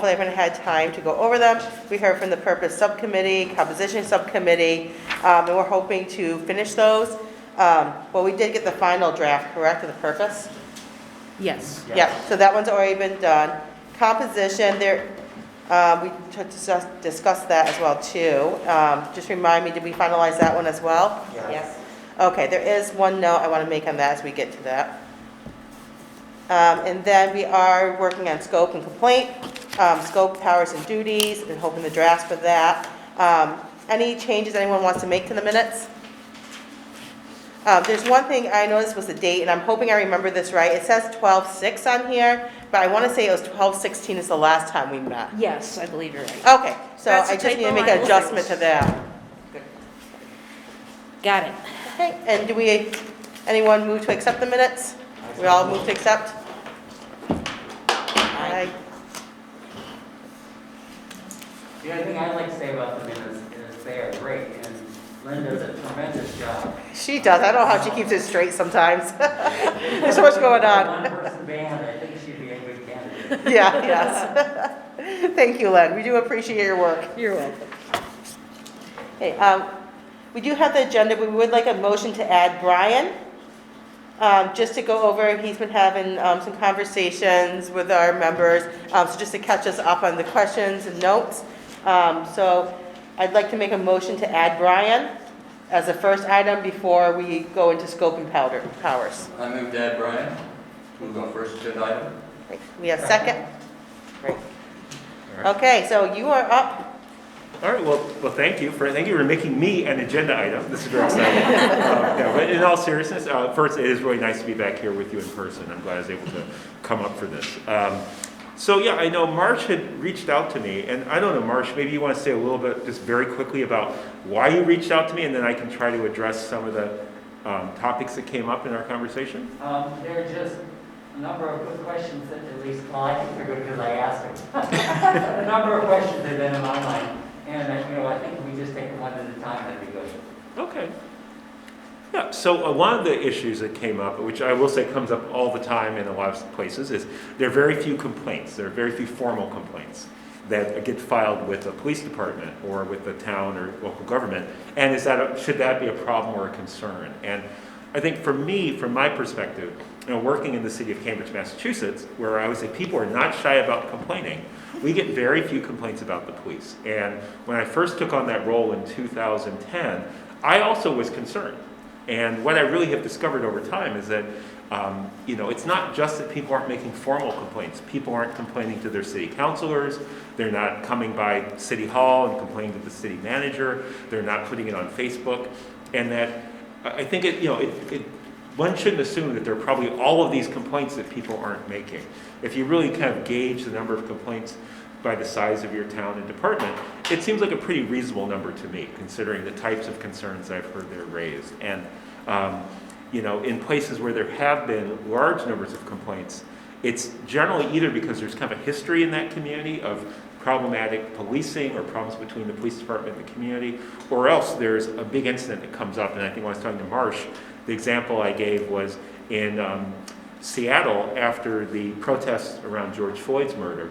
hopefully everyone had time to go over them. We heard from the Purpose Subcommittee, Composition Subcommittee, and we're hoping to finish those. Well, we did get the final draft, correct, of the Purpose? Yes. Yeah, so that one's already been done. Composition, there, we discussed that as well too. Just remind me, did we finalize that one as well? Yes. Okay, there is one note I want to make on that as we get to that. And then we are working on scope and complaint, scope, powers, and duties, and hoping the drafts for that. Any changes anyone wants to make to the minutes? There's one thing I noticed was the date, and I'm hoping I remember this right. It says 12/6 on here, but I want to say it was 12/16 is the last time we met. Yes, I believe you're right. Okay, so That's I a just need to typo, make I an will adjustment fix. to that. Got it. Okay, and do we, anyone move to accept the minutes? We all move to accept? Aye. The only thing I'd like to say about the minutes is they are great, and Lynn does a tremendous job. She does. I don't know how she keeps it straight sometimes. There's so much going on. One-person band, I think she'd be a good candidate. Yeah, yes. Thank you, Len. We do appreciate your work. You're welcome. Okay, we do have the agenda, but we would like a motion to add Brian. Just to go over, he's been having some conversations with our members, so just to catch us up on the questions and notes. So I'd like to make a motion to add Brian as the first item before we go into scope and powers. I move to add Brian. Move on first agenda item. Great. We have second? Great. Okay, so you are up. All right, well, thank you for making me an agenda item. This is very exciting. But in all seriousness, first, it is really nice to be back here with you in person. I'm glad I was able to come up for this. So yeah, I know Marsh had reached out to me, and I don't know, Marsh, maybe you want to say a little bit, just very quickly, about why you reached out to me, and then I can try to address some of the topics that came up in our conversation. There are just a number of good questions that at least, well, I think they're good because I asked them. A number of questions that have been in my mind. And, I think if we just take them one at a time, that'd be good. Okay. Yeah, so one of the issues that came up, which I will say comes up all the time in a lot of places, is there are very few complaints. There are very few formal complaints that get filed with the police department or with the town or local government. And should that be a problem or a concern? And I think for me, from my perspective, working in the city of Cambridge, Massachusetts, where I would say people are not shy about complaining, we get very few complaints about the police. And when I first took on that role in 2010, I also was concerned. And what I really have discovered over time is that, it's not just that people aren't making formal complaints. People aren't complaining to their city councilors. They're not coming by City Hall and complaining to the city manager. They're not putting it on Facebook. And that, I think one shouldn't assume that there are probably all of these complaints that people aren't making. If you really kind of gauge the number of complaints by the size of your town and department, it seems like a pretty reasonable number to me, considering the types of concerns I've heard there raised. And, in places where there have been large numbers of complaints, it's generally either because there's kind of a history in that community of problematic policing or problems between the police department and the community, or else there's a big incident that comes up. And I think when I was talking to Marsh, the example I gave was in Seattle after the protests around George Floyd's murder.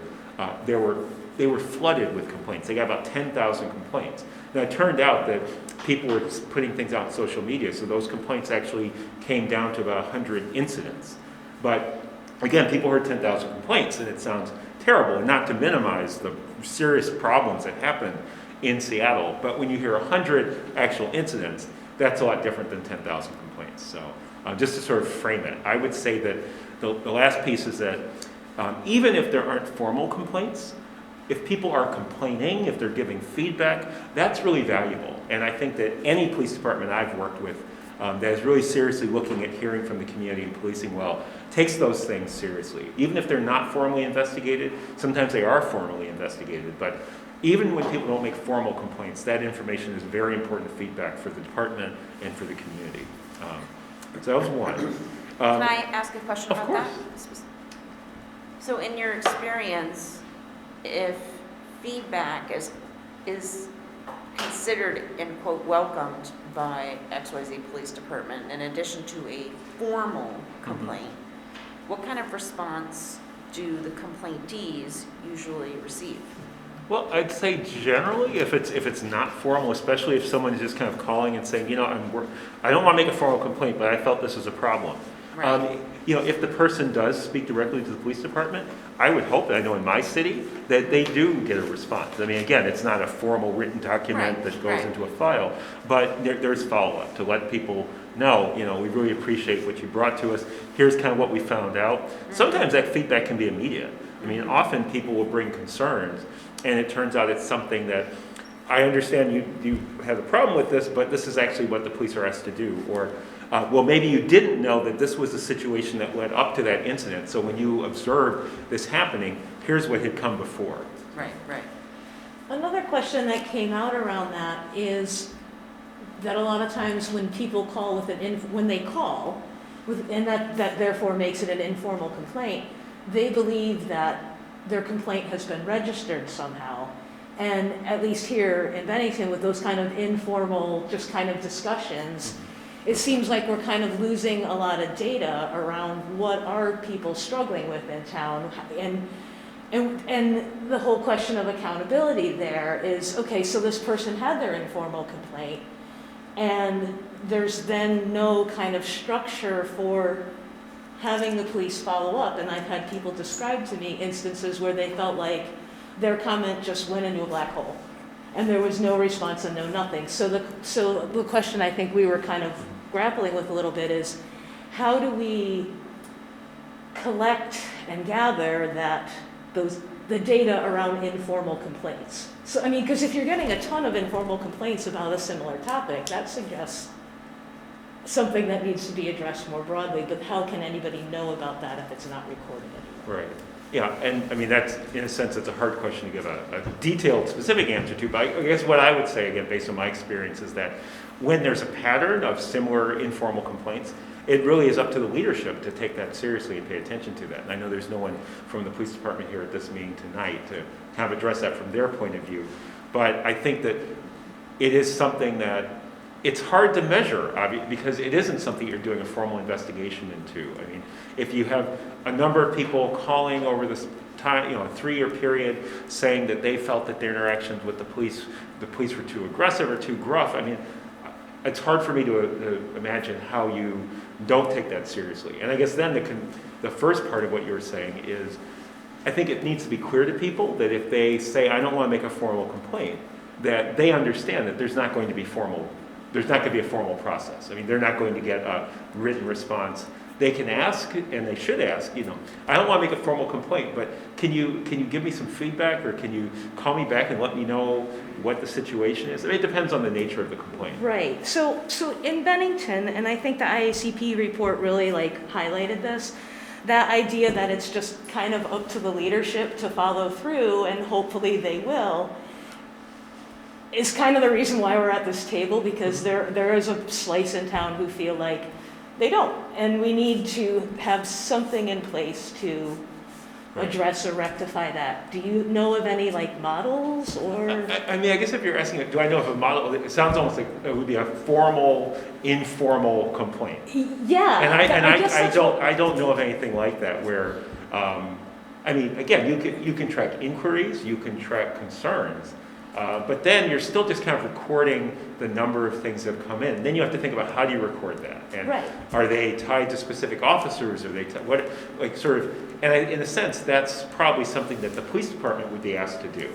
They were flooded with complaints. They got about 10,000 complaints. Now, it turned out that people were putting things out on social media, so those complaints actually came down to about 100 incidents. But again, people heard 10,000 complaints, and it sounds terrible, and not to minimize the serious problems that happened in Seattle. But when you hear 100 actual incidents, that's a lot different than 10,000 complaints. So just to sort of frame it, I would say that the last piece is that even if there aren't formal complaints, if people are complaining, if they're giving feedback, that's really valuable. And I think that any police department I've worked with that is really seriously looking at hearing from the community and policing well takes those things seriously. Even if they're not formally investigated, sometimes they are formally investigated, but even when people don't make formal complaints, that information is very important feedback for the department and for the community. So that was one. Can I ask a question Of about course. that? So in your experience, if feedback is considered, in quote, welcomed by XYZ Police Department, in addition to a formal complaint, what kind of response do the complaintees usually receive? Well, I'd say generally, if it's not formal, especially if someone is just kind of calling and saying, I don't want to make a formal complaint, but I felt this was a problem. Right. If the person does speak directly to the police department, I would hope that I know in my city that they do get a response. I mean, again, it's not a formal written document Right, that goes right. into a file, but there's follow-up to let people know, we really appreciate what you brought to us. Here's kind of what we found out. Sometimes that feedback can be immediate. I mean, often people will bring concerns, and it turns out it's something that, I understand you have a problem with this, but this is actually what the police are asked to do. Or, well, maybe you didn't know that this was the situation that led up to that incident. So when you observed this happening, here's what had come before. Right, right. Another question that came out around that is that a lot of times when people call with when they call, and that therefore makes it an informal complaint, they believe that their complaint has been registered somehow. And at least here in Bennington, with those kind of informal, just kind of discussions, it seems like we're kind of losing a lot of data around what are people struggling with in town. And the whole question of accountability there is, okay, so this person had their informal complaint, and there's then no kind of structure for having the police follow up. And I've had people describe to me instances where they felt like their comment just went into a black hole, and there was no response and no nothing. So the question I think we were kind of grappling with a little bit is, how do we collect and gather the data around informal complaints? So, I mean, because if you're getting a ton of informal complaints about a similar topic, that suggests something that needs to be addressed more broadly, but how can anybody know about that if it's not recorded anywhere? Right. Yeah, and I mean, that's, in a sense, it's a hard question to give a detailed, specific answer to, but I guess what I would say, again, based on my experience, is that when there's a pattern of similar informal complaints, it really is up to the leadership to take that seriously and pay attention to that. And I know there's no one from the police department here at this meeting tonight to kind of address that from their point of view, but I think that it is something that it's hard to measure, because it isn't something you're doing a formal investigation into. I mean, if you have a number of people calling over this time, a 3-year period, saying that they felt that their interactions with the police were too aggressive or too gruff, I mean, it's hard for me to imagine how you don't take that seriously. And I guess then the first part of what you were saying is, I think it needs to be clear to people that if they say, I don't want to make a formal complaint, that they understand that there's not going to be a formal process. I mean, they're not going to get a written response. They can ask, and they should ask, I don't want to make a formal complaint, but can you give me some feedback, or can you call me back and let me know what the situation is? I mean, it depends on the nature of the complaint. Right. So in Bennington, and I think the IACP report really highlighted this, that idea that it's just kind of up to the leadership to follow through, and hopefully they will, is kind of the reason why we're at this table, because there is a slice in town who feel like they don't, and we need to have something in place to address or rectify that. Do you know of any models, or? I mean, I guess if you're asking, do I know of a model? It sounds almost like it would be a formal, informal complaint. Yeah. And I don't know of anything like that where, I mean, again, you can track inquiries, you can track concerns, but then you're still just kind of recording the number of things that have come in. Then you have to think about, how do you record that? And right. Are they tied to specific officers? Are they and in a sense, that's probably something that the police department would be asked to do,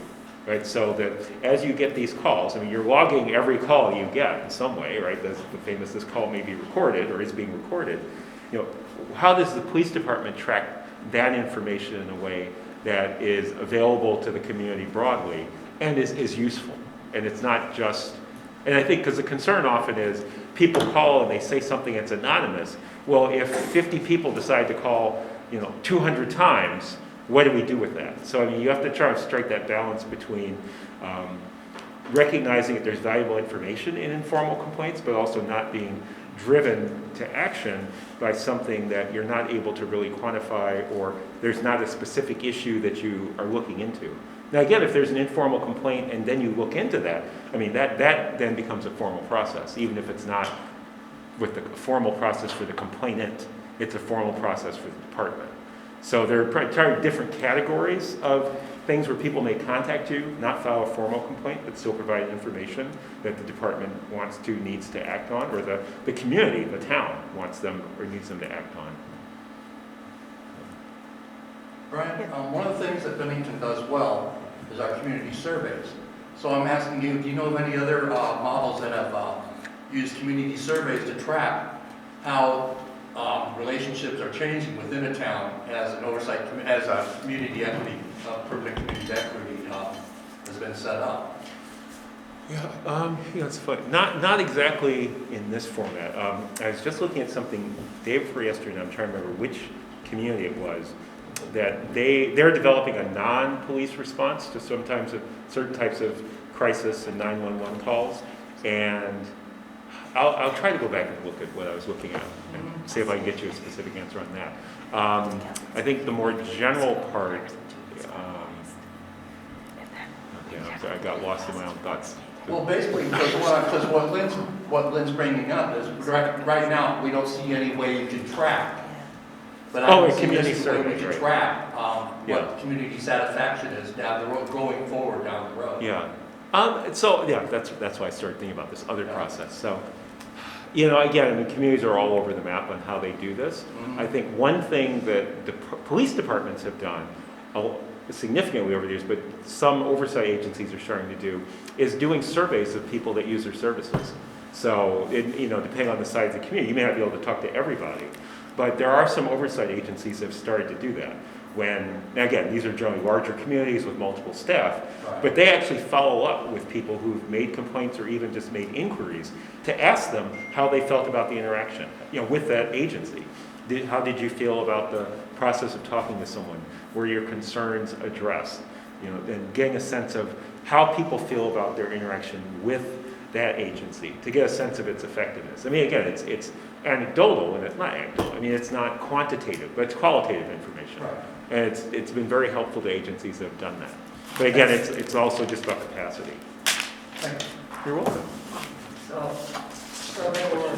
right? So that as you get these calls, I mean, you're logging every call you get in some way, right? The famous, this call may be recorded or is being recorded. How does the police department track that information in a way that is available to the community broadly and is useful? And it's not just, and I think because the concern often is people call and they say something that's anonymous. Well, if 50 people decide to call 200 times, what do we do with that? So, I mean, you have to try to strike that balance between recognizing that there's valuable information in informal complaints, but also not being driven to action by something that you're not able to really quantify, or there's not a specific issue that you are looking into. Now, again, if there's an informal complaint and then you look into that, I mean, that then becomes a formal process, even if it's not with the formal process for the complainant, it's a formal process for the department. So there are probably different categories of things where people may contact you, not file a formal complaint, but still provide information that the department wants to, needs to act on, or the community, the town wants them or needs them to act on. Brian, one of the things that Bennington does well is our community surveys. So I'm asking you, do you know of any other models that have used community surveys to track how relationships are changing within a town as an oversight, as a community equity, permanent community equity has been set up? Yeah, it's funny. Not exactly in this format. I was just looking at something day before yesterday, and I'm trying to remember which community it was, that they're developing a non-police response to sometimes certain types of crisis and 911 calls, and I'll try to go back and look at what I was looking at and see if I can get you a specific answer on that. I think the more general part, okay, I'm sorry, I got lost in my own thoughts. Well, basically, because what Lynn's bringing up is right now, we don't see any way you can track. But I Oh, can a see community this is a way we survey, can right. track Yeah. what community satisfaction is down the road, going forward down the road. Yeah. So yeah, that's why I started thinking about this other process. So, again, I mean, communities are all over the map on how they do this. Mhm. I think one thing that the police departments have done significantly over the years, but some oversight agencies are starting to do, is doing surveys of people that use their services. So, depending on the size of the community, you may not be able to talk to everybody, but there are some oversight agencies that have started to do that. Now again, these are generally larger communities with multiple staff, Right. but they actually follow up with people who've made complaints or even just made inquiries to ask them how they felt about the interaction, with that agency. How did you feel about the process of talking to someone? Were your concerns addressed? And getting a sense of how people feel about their interaction with that agency to get a sense of its effectiveness. I mean, again, it's anecdotal and it's not anecdotal. I mean, it's not quantitative, but it's qualitative information. Right. And it's been very helpful to agencies that have done that. But again, it's also just about capacity. Thank you. You're welcome. So there were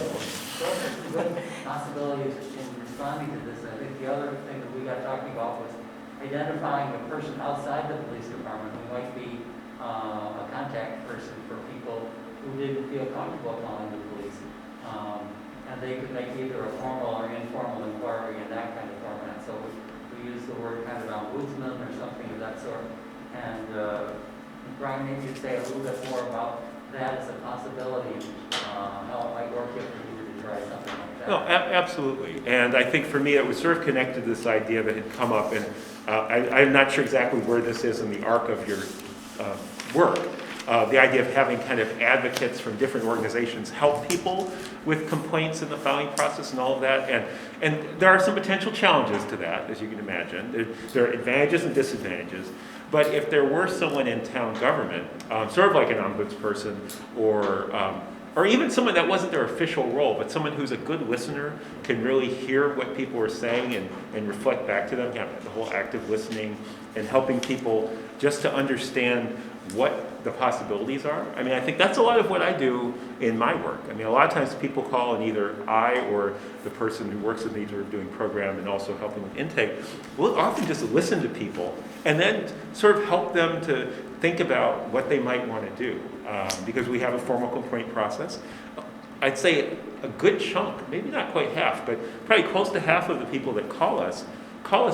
good possibilities in responding to this. I think the other thing that we got talking about was identifying a person outside the police department who might be a contact person for people who didn't feel comfortable calling the police. And they could make either a formal or informal inquiry in that kind of format. So we use the word kind of ombudsman or something of that sort. And Brian, maybe you'd say a little bit more about that as a possibility, how it might work if we were to try something like that. No, absolutely. And I think for me, it was sort of connected to this idea that had come up, and I'm not sure exactly where this is in the arc of your work. The idea of having kind of advocates from different organizations help people with complaints in the filing process and all of that. And there are some potential challenges to that, as you can imagine. There are advantages and disadvantages. But if there were someone in town government, sort of like an ombudsperson, or even someone that wasn't their official role, but someone who's a good listener, can really hear what people are saying and reflect back to them, the whole active listening and helping people just to understand what the possibilities are. I mean, I think that's a lot of what I do in my work. I mean, a lot of times people call, and either I or the person who works with me are doing program and also helping with intake, we'll often just listen to people and then sort of help them to think about what they might want to do. Because we have a formal complaint process. I'd say a good chunk, maybe not quite half, but probably close to half of the people that call us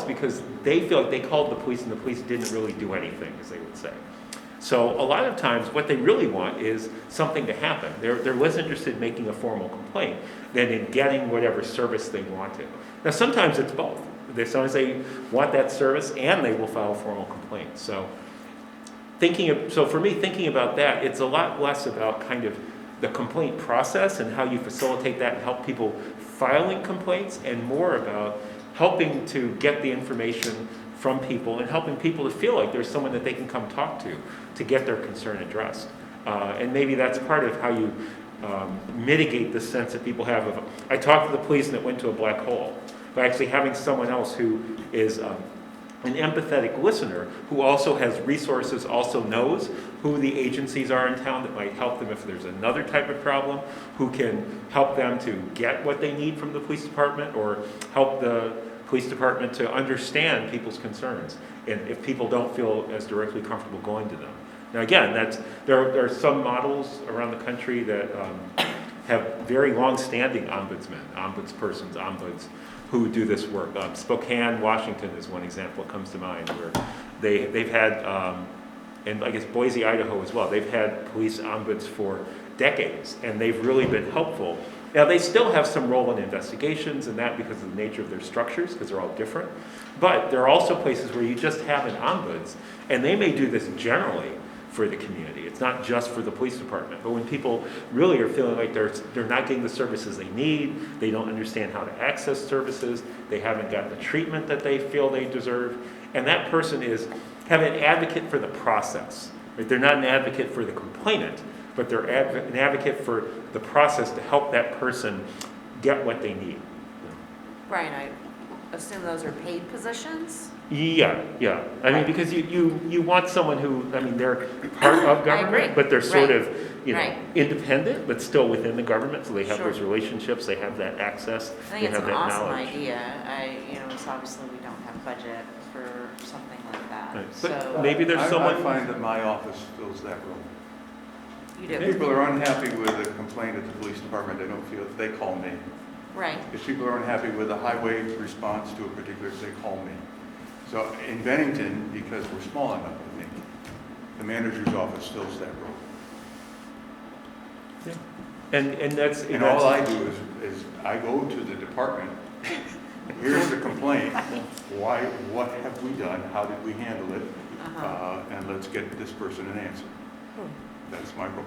because they feel like they called the police and the police didn't really do anything, as they would say. So a lot of times what they really want is something to happen. They're less interested in making a formal complaint than in getting whatever service they wanted. Now sometimes it's both. Sometimes they want that service and they will file a formal complaint. So for me, thinking about that, it's a lot less about kind of the complaint process and how you facilitate that and help people filing complaints, and more about helping to get the information from people and helping people to feel like there's someone that they can come talk to get their concern addressed. And maybe that's part of how you mitigate the sense that people have of, I talked to the police and it went to a black hole, by actually having someone else who is an empathetic listener, who also has resources, also knows who the agencies are in town that might help them if there's another type of problem, who can help them to get what they need from the police department, or help the police department to understand people's concerns, and if people don't feel as directly comfortable going to them. Now, again, there are some models around the country that have very long-standing ombudspersons, ombuds, who do this work. Spokane, Washington is one example that comes to mind, where they've had, and I guess Boise, Idaho as well, they've had police ombuds for decades, and they've really been helpful. Now, they still have some role in investigations and that because of the nature of their structures, because they're all different. But there are also places where you just have an ombuds, and they may do this generally for the community. It's not just for the police department. But when people really are feeling like they're not getting the services they need, they don't understand how to access services, they haven't gotten the treatment that they feel they deserve, and that person is having an advocate for the process. Right? They're not an advocate for the complainant, but they're an advocate for the process to help that person get what they need. Brian, I assume those are paid positions? Yeah. I mean, because you want someone who, I mean, they're part of agree. government, but they're sort Right. of, Right. independent, but still within the government, so they have Sure. those relationships, they have that access, I they think it's have an that awesome knowledge. idea. It's obviously we don't have budget for something like that. Right. So, But maybe there's someone. I find that my office fills that role. you do, People are unhappy with a complaint at the police department, they don't feel, they call me. right. If people are unhappy with a highway response to a particular, they call me. So in Bennington, because we're small enough, I think, the manager's office fills that role. And that's. And all I do is I go to the department, here's the complaint, what have we done, how did we handle it? Uh-huh. And let's get this person an answer. That's my role.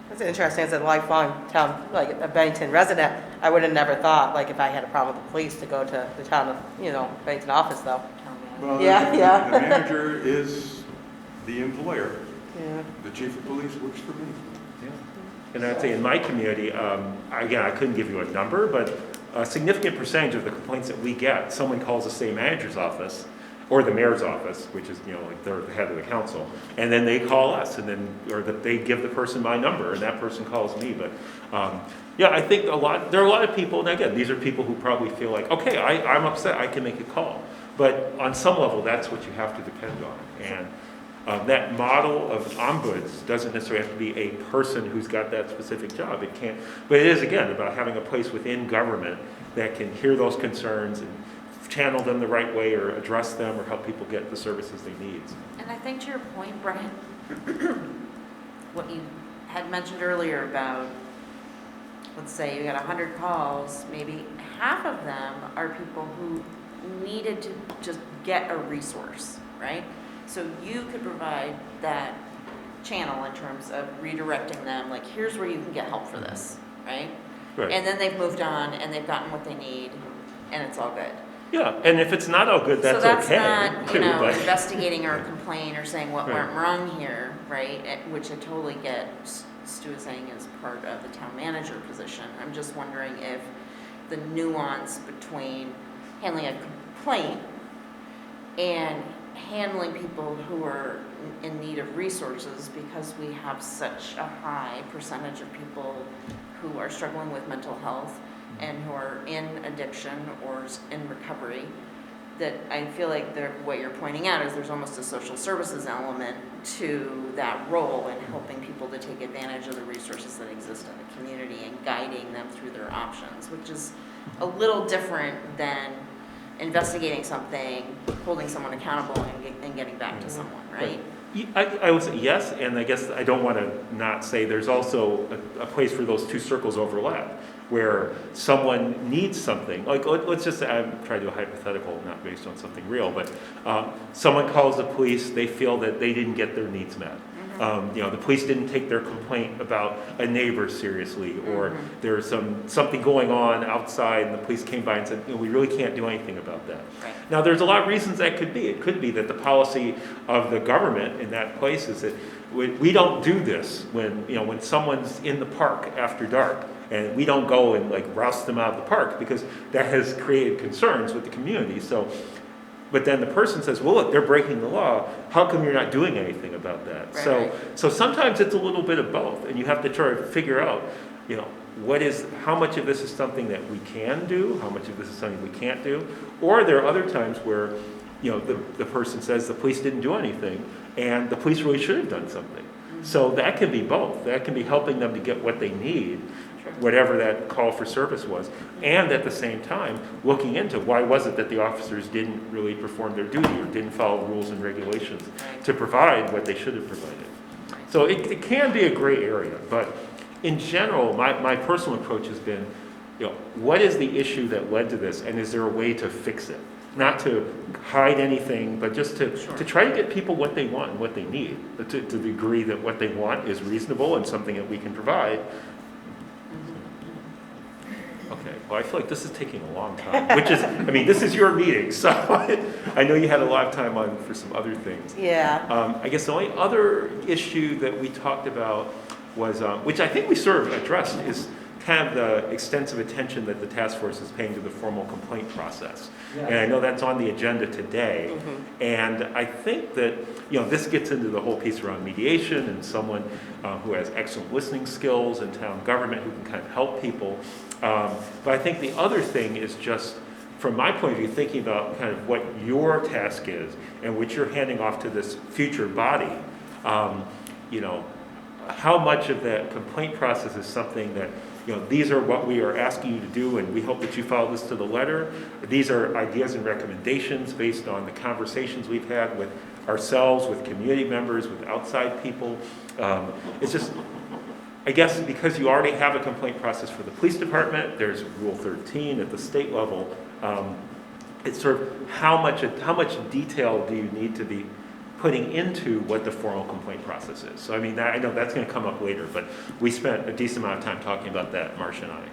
That's interesting, as a lifelong town, like a Bennington resident, I would have never thought, like if I had a problem with the police, to go to the town of, Bennington office though. Tell me. Well, Yeah, yeah. the manager is the employer. Yeah. The chief of police works for me. And I'd say in my community, again, I couldn't give you a number, but a significant percentage of the complaints that we get, someone calls the city manager's office or the mayor's office, which is, like they're the head of the council, and then they call us, and then, or that they give the person my number, and that person calls me. But I think there are a lot of people, and again, these are people who probably feel like, okay, I'm upset, I can make a call. But on some level, that's what you have to depend on. And that model of ombuds doesn't necessarily have to be a person who's got that specific job. It can't, but it is, again, about having a place within government that can hear those concerns and channel them the right way, or address them, or help people get the services they need. And I think to your point, Brian, what you had mentioned earlier about, let's say you got 100 calls, maybe half of them are people who needed to just get a resource, right? So you could provide that channel in terms of redirecting them, like, here's where you can get help for this, right? Right. And then they've moved on and they've gotten what they need, and it's all good. Yeah, and if it's not all good, that's So that's okay. not, too, but- investigating or complaint or saying what Right. went wrong here, right? Which I totally get, Stu is saying is part of the town manager position. I'm just wondering if the nuance between handling a complaint and handling people who are in need of resources, because we have such a high percentage of people who are struggling with mental health and who are in addiction or in recovery, that I feel like what you're pointing out is there's almost a social services element to that role in helping people to take advantage of the resources that exist in the community and guiding them through their options, which is a little different than investigating something, holding someone accountable, and getting back to someone, right? I would say yes, and I guess I don't want to not say there's also a place where those two circles overlap, where someone needs something. Like, let's just say, I'm trying to do a hypothetical, not based on something real, but someone calls the police, they feel that they didn't get their needs met. The police didn't take their complaint about a neighbor seriously, or there's something going on outside, and the police came by and said, we really can't do anything about that. Right. Now, there's a lot of reasons that could be. It could be that the policy of the government in that place is that we don't do this when someone's in the park after dark, and we don't go and roust them out of the park, because that has created concerns with the community. But then the person says, well, look, they're breaking the law. How come you're not doing anything about that? Right. So sometimes it's a little bit of both, and you have to try to figure out, how much of this is something that we can do, how much of this is something we can't do, or there are other times where, the person says the police didn't do anything, and the police really should have done something. So that can be both. That can be helping them to get what they need, whatever that call for service was, and at the same time, looking into why was it that the officers didn't really perform their duty or didn't follow rules and regulations to provide what they should have provided. So it can be a gray area, but in general, my personal approach has been, what is the issue that led to this, and is there a way to fix it? Not to hide anything, but just to try to get people what they want and what they need, to the degree that what they want is reasonable and something that we can provide. Okay, well, I feel like this is taking a long time, which is, this is your meeting, so I know you had a lot of time on for some other things. Yeah. I guess the only other issue that we talked about was, which I think we sort of addressed, is kind of the extensive attention that the task force is paying to the formal complaint process. Yes. And I know that's on the agenda today. And I think that, this gets into the whole piece around mediation and someone who has excellent listening skills in town government who can kind of help people. But I think the other thing is just, from my point of view, thinking about kind of what your task is and what you're handing off to this future body. How much of that complaint process is something that, these are what we are asking you to do, and we hope that you follow this to the letter. These are ideas and recommendations based on the conversations we've had with ourselves, with community members, with outside people. It's just, I guess, because you already have a complaint process for the police department, there's Rule 13 at the state level. It's sort of how much detail do you need to be putting into what the formal complaint process is. So I know that's going to come up later, but we spent a decent amount of time talking about that, Marcia and I.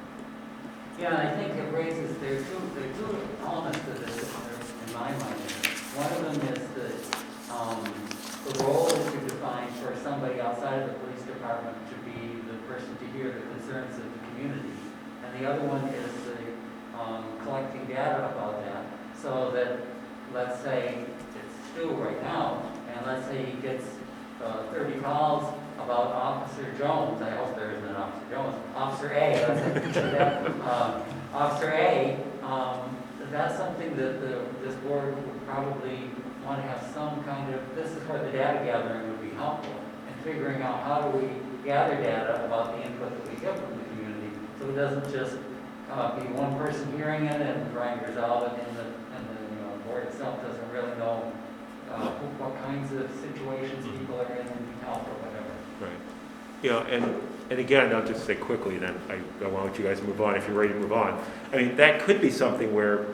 Yeah, and I think it raises, there are two elements to this in my mind. One of them is the role that you define for somebody outside of the police department to be the person to hear the concerns of the community. And the other one is collecting data about that, so that, let's say, it's Stu right now, and let's say he gets 30 calls about Officer Jones. I hope there isn't an Officer Jones. Officer A, let's say that. Officer A, that's something that this board would probably want to have some kind of, this is where the data gathering would be helpful, and figuring out how do we gather data about the input that we get from the community, so it doesn't just be one person hearing it and trying to resolve it, and the board itself doesn't really know what kinds of situations people are in and help or whatever. Right. And again, I'll just say quickly, then I want you guys to move on if you're ready to move on. That could be something where,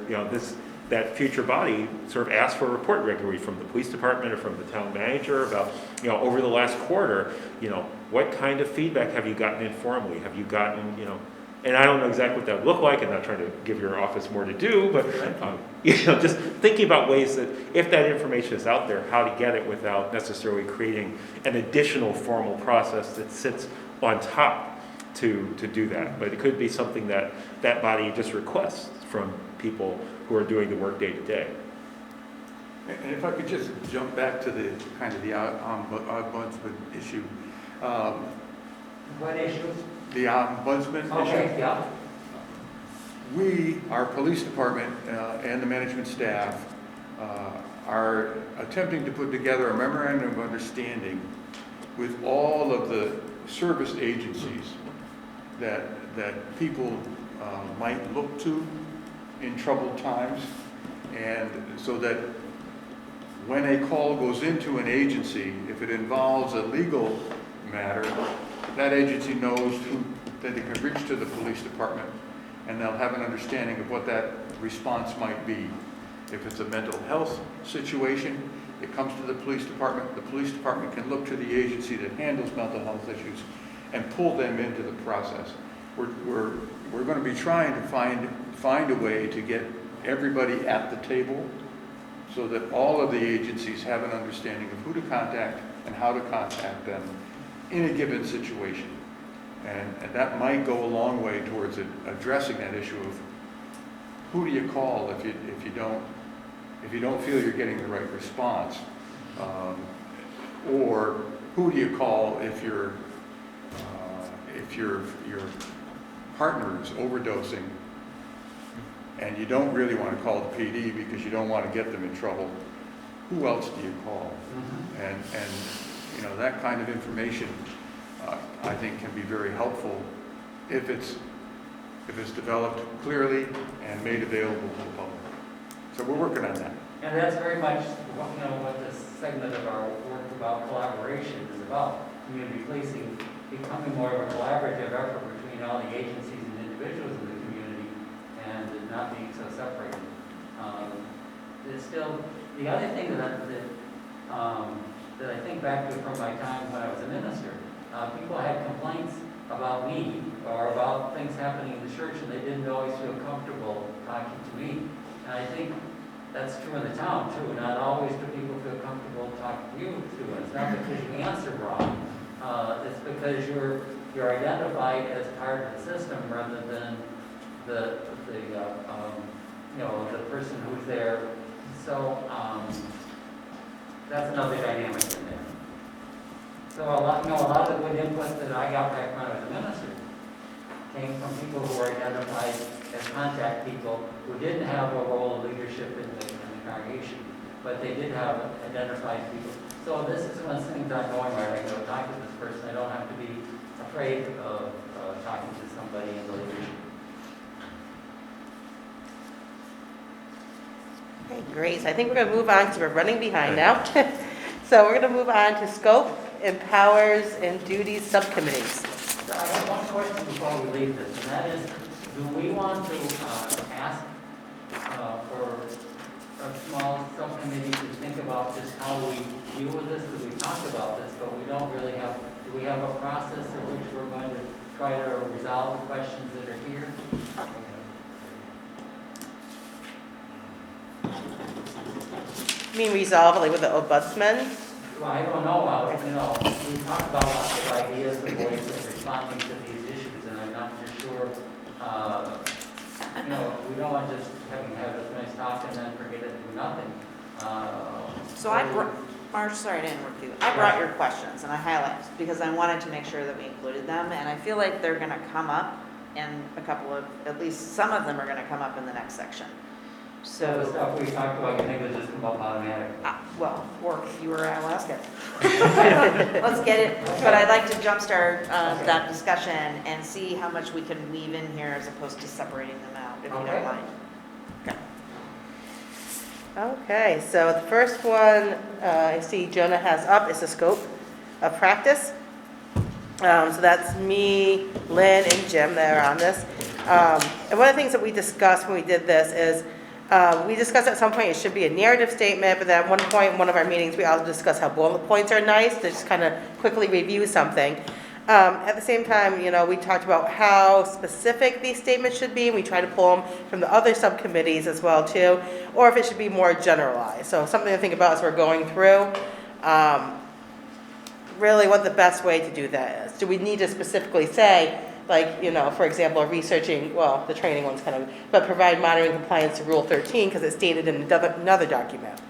that future body sort of asks for a report regularly from the police department or from the town manager about, over the last quarter, what kind of feedback have you gotten informally? Have you gotten, and I don't know exactly what that would look like. I'm not trying to give your office more to do, but just thinking about ways that if that information is out there, how to get it without necessarily creating an additional formal process that sits on top to do that. But it could be something that body just requests from people who are doing the work day to day. And if I could just jump back to the kind of the ombudsman issue. What issue? The ombudsman issue. Okay, yeah. We, our police department and the management staff are attempting to put together a memorandum of understanding with all of the service agencies that people might look to in troubled times, and so that when a call goes into an agency, if it involves a legal matter, that agency knows that they can reach to the police department, and they'll have an understanding of what that response might be. If it's a mental health situation, it comes to the police department. The police department can look to the agency that handles mental health issues and pull them into the process. We're going to be trying to find a way to get everybody at the table so that all of the agencies have an understanding of who to contact and how to contact them in a given situation. And that might go a long way towards addressing that issue of who do you call if you don't feel you're getting the right response, or who do you call if you're partner is overdosing, and you don't really want to call the PD because you don't want to get them in trouble, who else do you call? And you know, that kind of information, I think can be very helpful if it's developed clearly and made available to the public. So we're working on that. And that's very much, what this segment of our work about collaboration is about. Community policing becoming more of a collaborative effort between all the agencies and individuals in the community, and it not being so separated. There's still, the other thing that I think back to from my time when I was a minister, people had complaints about me or about things happening in the church, and they didn't always feel comfortable talking to me. And I think that's true in the town too. Not always do people feel comfortable talking to you too. And it's not because you answer wrong. It's because you're identified as part of the system rather than the person who's there. So that's another dynamic in there. So a lot of the good input that I got back when I was a minister came from people who were identified as contact people who didn't have a role of leadership in the congregation, but they did have identified people. So this is one of the things I'm going right. I go talk to this person. I don't have to be afraid of talking to somebody in the leadership. Okay, great. So I think we're going to move on because we're running behind now. So we're going to move on to scope, empowers, and duties subcommittees. So I have one question before we leave this, and that is, do we want to ask for a small subcommittee to think about just how we deal with this? Because we talked about this, but we don't really have, do we have a process in which we're going to try to resolve the questions that are here? You mean resolve, like with the ombudsman? Well, I don't know, we talked about lots of ideas and ways of responding to these issues, and I'm not just sure, we don't want just have this nice talk and then forget it and do nothing. So Marge, sorry to interrupt you. I brought your questions and I highlighted because I wanted to make sure that we included them, and I feel like they're gonna come up in a couple of, at least some of them are gonna come up in the next section. So the So, stuff we talked about, you think will just come up automatically? well, or if you were, I'll ask it. Let's get it, but I'd like to jumpstart that discussion and see how much we can weave in here as opposed to separating them out, if you Okay. don't mind. Okay, so the first one I see Jonah has up is the scope of practice. So that's me, Lynn, and Jim that are on this. And one of the things that we discussed when we did this is we discussed at some point it should be a narrative statement, but then at one point in one of our meetings, we also discussed how bullet points are nice to just kind of quickly review something. At the same time, we talked about how specific these statements should be, and we try to pull them from the other subcommittees as well too, or if it should be more generalized. So something to think about as we're going through. Really what the best way to do that is. Do we need to specifically say, like, for example, researching, well, the training one's kind of, but provide monitoring compliance to Rule 13 because it's stated in another document.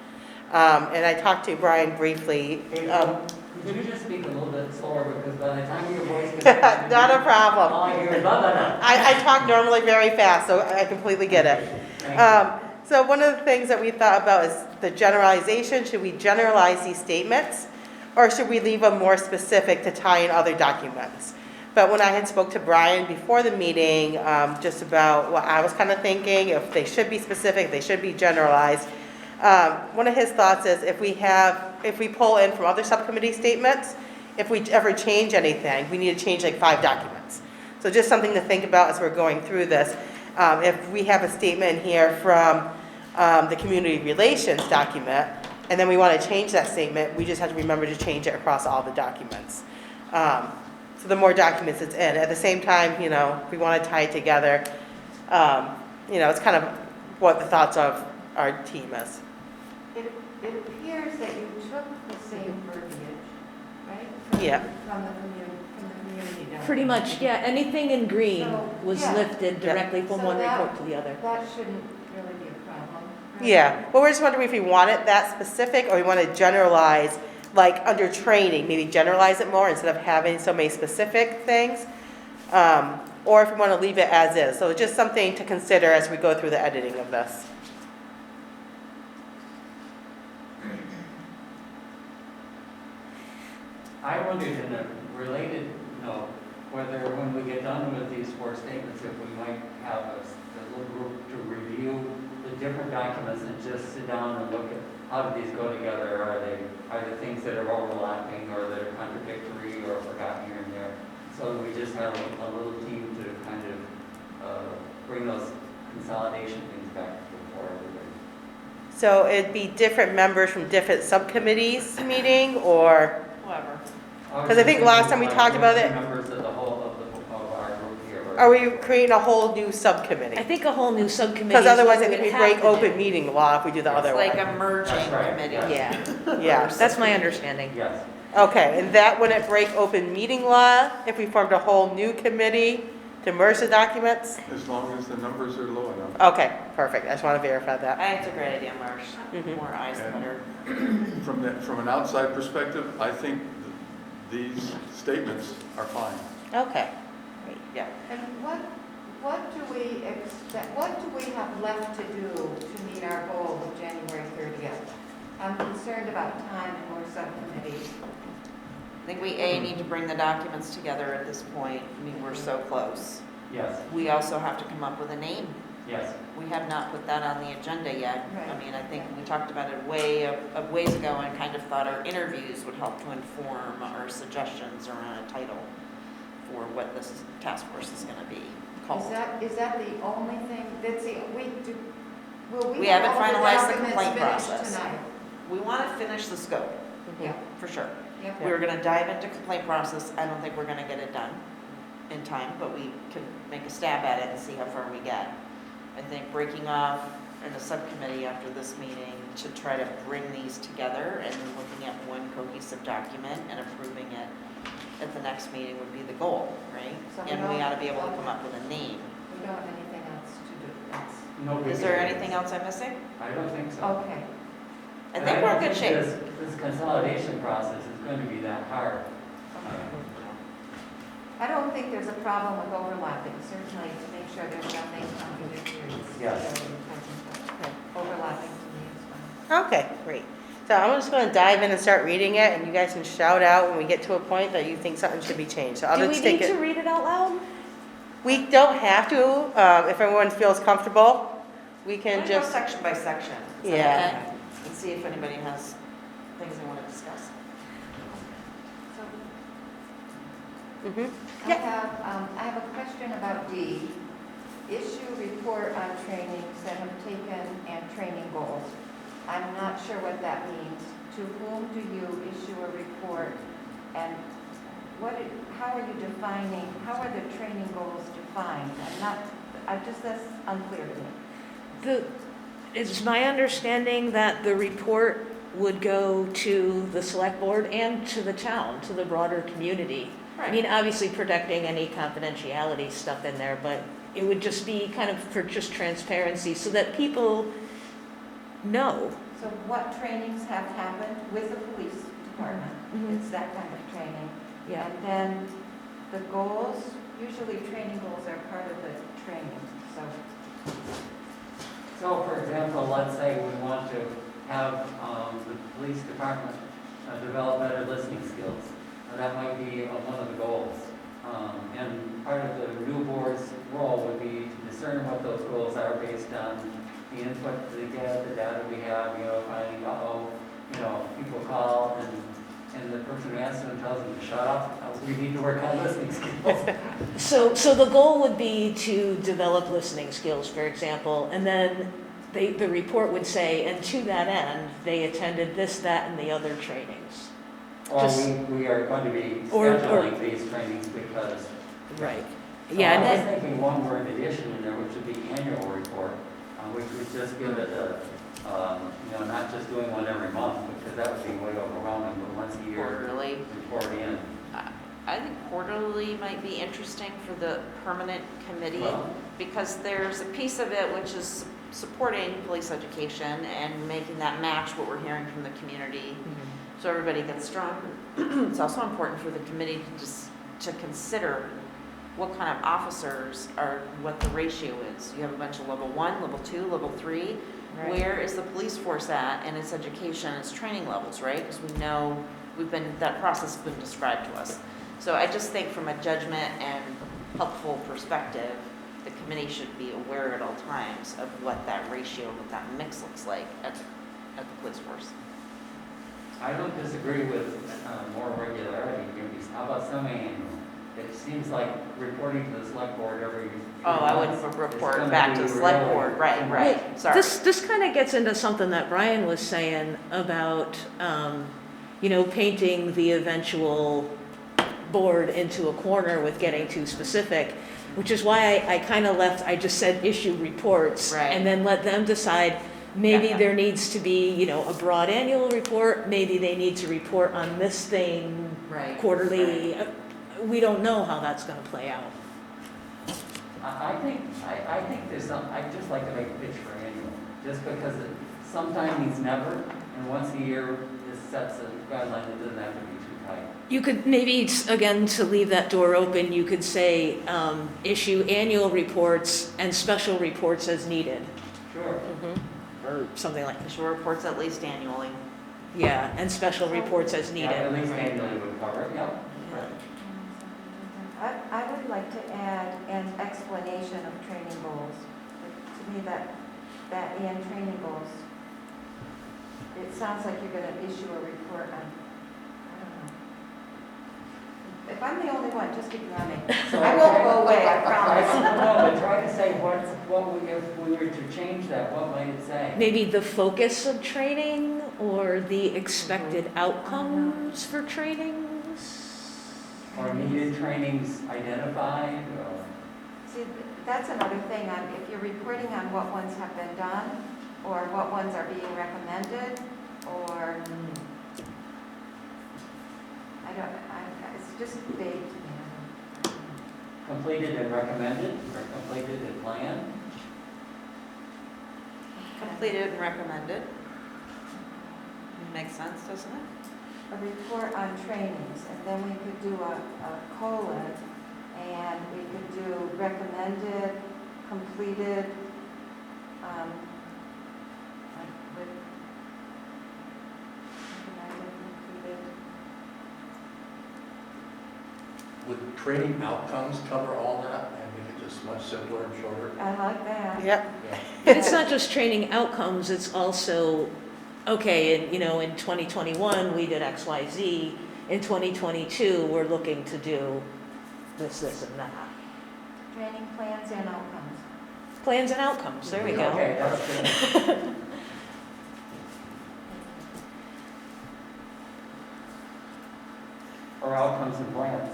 And I talked to Brian briefly. Could you just speak a little bit slower, because by the time your voice gets... Not a problem. All I hear is blah, blah, blah. I talk normally very fast, so I completely get it. Thank you. So one of the things that we thought about is the generalization. Should we generalize these statements, or should we leave them more specific to tie in other documents? But when I had spoke to Brian before the meeting, just about what I was kind of thinking, if they should be specific, they should be generalized. One of his thoughts is if we pull in from other subcommittee statements, if we ever change anything, we need to change like 5 documents. So just something to think about as we're going through this. If we have a statement here from the community relations document, and then we want to change that statement, we just have to remember to change it across all the documents. So the more documents it's in. At the same time, if we want to tie it together, it's kind of what the thoughts of our team is. It appears that you took the same verbiage, right? Yeah. From the community document. Pretty much, yeah, anything in green So, was yeah. lifted directly from So one that- report to the other. That shouldn't really be a problem. right? Yeah, well, we're just wondering if we want it that specific, or we want to generalize, like under training, maybe generalize it more instead of having so many specific things. or if we want to leave it as is. So it's just something to consider as we go through the editing of this. I wondered in a related note, whether when we get done with these 4 statements, if we might have a little group to review the different documents and just sit down and look at how do these go together? Are there things that are overlapping or that are contradictory or forgotten here and there? So we just have a little team to kind of bring those consolidation things back before everybody. So it'd be different members from different subcommittees meeting, or? Whoever. Because I think last time we talked about it- Members of the whole of our group here. Are we creating a whole new subcommittee? I think a whole new subcommittee. Because is otherwise what I think we'd we have break to do. open meeting law if we do the other It's one. like a merging That's right, committee. yeah. Yeah, That's my understanding. Yes. okay, and that wouldn't break open meeting law if we formed a whole new committee to merge the documents? As long as the numbers are low enough. Okay, perfect, I just want to verify that. I think it's a great idea, Marsh. Mhm. More eyes And- better. From an outside perspective, I think these statements are fine. Okay, great, yeah. And what do we expect, what do we have left to do to meet our goal of January 30th? I'm concerned about time for subcommittees. I think we, need to bring the documents together at this point. I mean, we're so close. Yes, We also have to come up with a name. yes. We have not put that on the agenda yet. I Right. mean, I think we talked about it ways ago and kind of thought our interviews would help to inform our suggestions around a title for what this task force is going to be called. Is that the only thing, that's the, will We we have haven't all the finalized the documents complaint finished process. tonight? We want to finish the scope, Yeah, for sure. yeah. We were gonna dive into complaint process. I don't think we're gonna get it done in time, but we can make a stab at it and see how far we get. I think breaking off in a subcommittee after this meeting to try to bring these together and looking at one cohesive document and approving it at the next meeting would be the goal, right? So we And we don't- ought to be able to come up with a name. We don't have anything else to do. That's, No big Is there deal. anything else I'm missing? I don't think so. okay. I And think we're in don't good shape. This consolidation process is going to be that hard. I don't think there's a problem with overlapping, certainly to make sure there's nothing contradictory. Yes. Overlapping to me is fine. Okay, great. So I'm just going to dive in and start reading it, and you guys can shout out when we get to a point that you think something should be changed. So I'll Do we just need take to it. read it out loud? We don't have to, if everyone feels comfortable, we Why can don't we go just, section by section? Is that Yeah. okay? And see if anybody has things they want to discuss. So Mhm. I have a question about D. Issue report on trainings that have taken and training goals. I'm not sure what that means. To whom do you issue a report? And how are you defining, how are the training goals defined? That's unclear to me. It's my understanding that the report would go to the select board and to the town, to the broader community. I mean, obviously protecting any confidentiality stuff in there, but it would just be kind of for just transparency so that people know. So what trainings have happened with the police department? Mhm. It's that kind of training. Yeah. And then the goals, usually training goals are part of the training, so. So, for example, let's say we want to have the police department develop better listening skills. That might be one of the goals. And part of the new board's role would be to discern what those goals are based on the input they get, the data we have, finding, people call and the person who answers them tells them to shut up. We need to work on listening skills. So the goal would be to develop listening skills, for example, and then the report would say, and to that end, they attended this, that, and the other trainings. Or Just- we are going to be Or- scheduling these trainings because. Right. So Yeah, I was and thinking one word addition in there, which would be annual report, which would just give it not just doing one every month, because that would be way overwhelming, but once a year Quarterly. report in. I think quarterly might be interesting for the permanent committee, Well- because there's a piece of it which is supporting police education and making that match what we're hearing from the community, so everybody gets stronger. It's also important for the committee to consider what kind of officers are, what the ratio is. You have a bunch of level 1, level 2, level 3. Right. Where is the police force at in its education, its training levels, right? Because we know that process has been described to us. So I just think from a judgment and helpful perspective, the committee should be aware at all times of what that ratio, what that mix looks like at the police force. I don't disagree with more regularity. How about semi-annual? It seems like reporting to the select board every. Oh, I wouldn't report back to the select board, right, sorry. This kind of gets into something that Brian was saying about, painting the eventual board into a corner with getting too specific, which is why I kind of I just said issue reports. Right. And then let them decide, maybe Yeah. there needs to be, a broad annual report, maybe they need to report on this thing Right. quarterly. We don't know how that's going to play out. I think there's some, I'd just like to make a pitch for annual, just because it sometimes means never, and once a year it sets a guideline that doesn't have to be too tight. You could maybe, again, to leave that door open, you could say, issue annual reports and special reports as needed, Sure. or something like, Issue reports at least annually. yeah, and special reports as Yeah, at needed. least annually would cover it, yep. I would like to add an explanation of training goals. To me, that and training goals, it sounds like you're going to issue a report on, I don't know. If I'm the only one, just keep running. I won't go away, I promise. No, but try to say if we were to change that, what might it say? Maybe the focus of training or the expected outcomes for trainings? Or needed trainings identified, or? See, that's another thing, if you're reporting on what ones have been done, or what ones are being recommended, or, it's just vague to me. Completed and recommended, or completed and planned? Completed and recommended. Makes sense, doesn't it? A report on trainings, and then we could do a colon, and we could do recommended, completed, with recommended, completed. Would training outcomes cover all that and make it just much simpler and shorter? I like that. Yep. Yeah. But it's not just training outcomes, it's also, okay, in 2021, we did X, Y, Z. In 2022, we're looking to do this, and that. Training plans and outcomes. Plans and outcomes, there we go. Okay, that's good. Or outcomes and plans.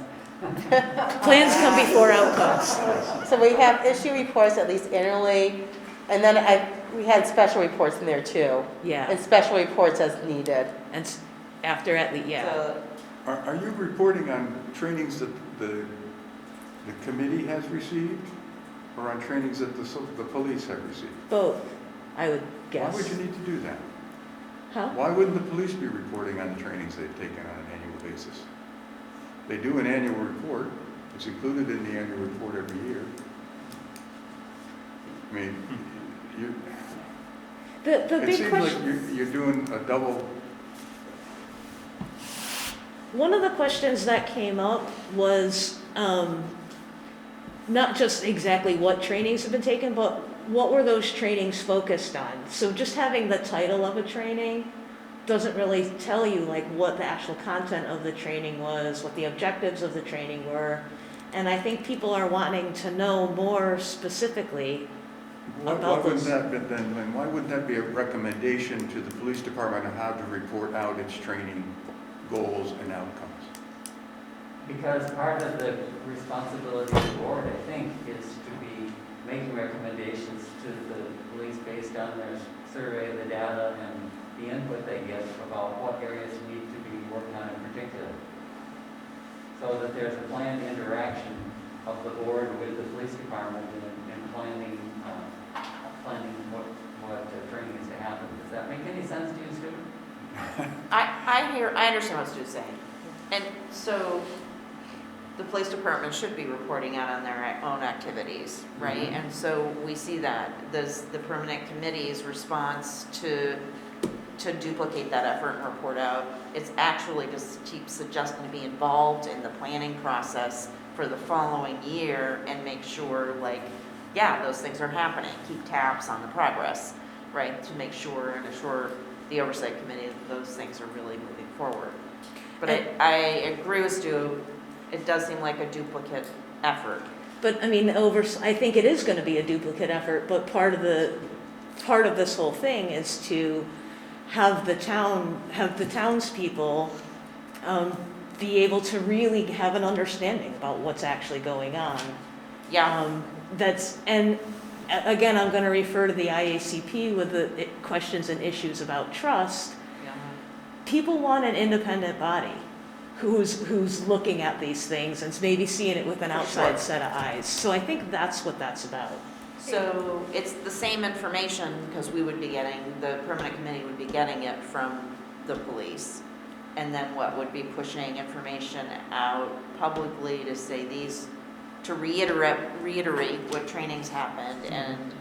Plans come before outcomes. So we have issue reports at least annually, and then we had special reports in there too. Yeah, And special reports as needed. and after at least, yeah. So, Are you reporting on trainings that the committee has received, or on trainings that the police have received? Both, I would Why guess. would you need to do that? Huh? Why wouldn't the police be reporting on the trainings they've taken on an annual basis? They do an annual report. It's included in the annual report every year. I mean, The it big seems question. like you're doing a double. One of the questions that came up was not just exactly what trainings have been taken, but what were those trainings focused on? So just having the title of a training doesn't really tell you like what the actual content of the training was, what the objectives of the training were. And I think people are wanting to know more specifically about those. Why wouldn't that be a recommendation to the police department on how to report out its training goals and outcomes? Because part of the responsibility of the board, I think, is to be making recommendations to the police based on their survey of the data and the input they get about what areas need to be worked on in particular. So that there's a planned interaction of the board with the police department in planning what training is to happen. Does that make any sense to you, Stu? I understand what Stu's saying. And so, the police department should be reporting out on their own activities, right? And so we see that, does the permanent committee's response to duplicate that effort and report out, it's actually just keep suggesting to be involved in the planning process for the following year and make sure, like, yeah, those things are happening, keep tabs on the progress, right? To make sure and assure the oversight committee that those things are really moving forward. But I agree with Stu, it does seem like a duplicate effort. But I mean, I think it is gonna be a duplicate effort, but part of this whole thing is to have the townspeople be able to really have an understanding about what's actually going on. Yeah, And again, I'm gonna refer to the IACP with the questions and issues about trust. yeah. People want an independent body who's looking at these things and maybe seeing it with an outside set of eyes. So I think that's what that's about. So it's the same information, because we would be getting, the permanent committee would be getting it from the police. And then what would be pushing information out publicly to say these, to reiterate what trainings happened and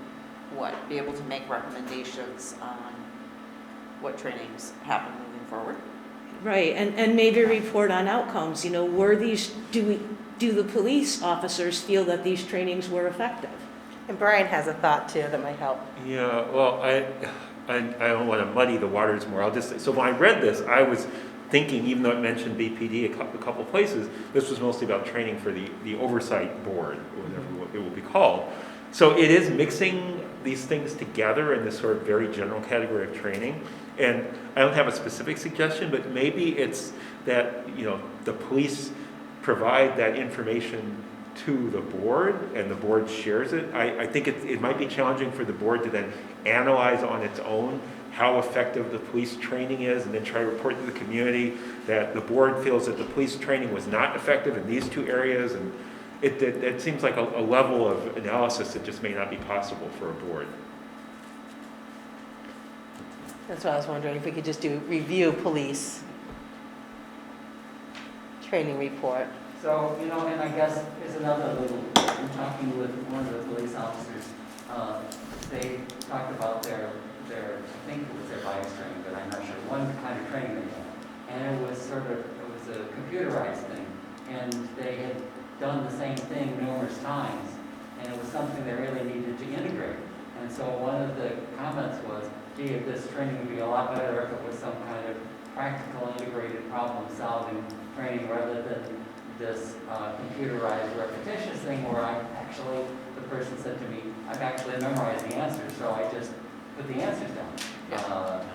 be able to make recommendations on what trainings happen moving forward. Right, and maybe report on outcomes, were these, do the police officers feel that these trainings were effective? And Brian has a thought too that might help. Yeah, well, I don't want to muddy the waters more. I'll just say, so when I read this, I was thinking, even though it mentioned BPD a couple places, this was mostly about training for the oversight board, or whatever it will be called. So it is mixing these things together in this sort of very general category of training. And I don't have a specific suggestion, but maybe it's that, the police provide that information to the board and the board shares it. I think it might be challenging for the board to then analyze on its own how effective the police training is and then try to report to the community that the board feels that the police training was not effective in these two areas. And it seems like a level of analysis that just may not be possible for a board. That's why I was wondering if we could just do review police training report. So, and I guess is another little, I'm talking with one of the police officers, they talked about their, I think it was their bias training, but I'm not sure, one kind of training they had. And it was a computerized thing. And they had done the same thing numerous times. And it was something they really needed to integrate. And so one of the comments was, gee, if this training would be a lot better if it was some kind of practical integrated problem-solving training rather than this computerized repetitious thing where the person said to me, I've actually memorized the answers, so I just put the answers down.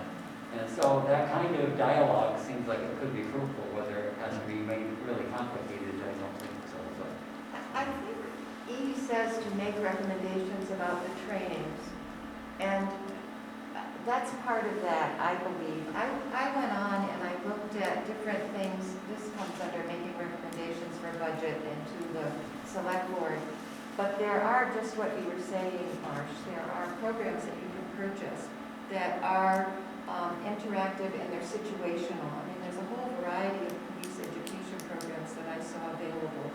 And so that kind of dialogue seems like it could be fruitful, whether it has to be made really complicated, I don't think so. But I think E says to make recommendations about the trainings, and that's part of that, I believe. I went on and I looked at different things. This comes under making recommendations for budget and to the select board. But there are, just what you were saying, Marsh, there are programs that you can purchase that are interactive and they're situational. I mean, there's a whole variety of police education programs that I saw available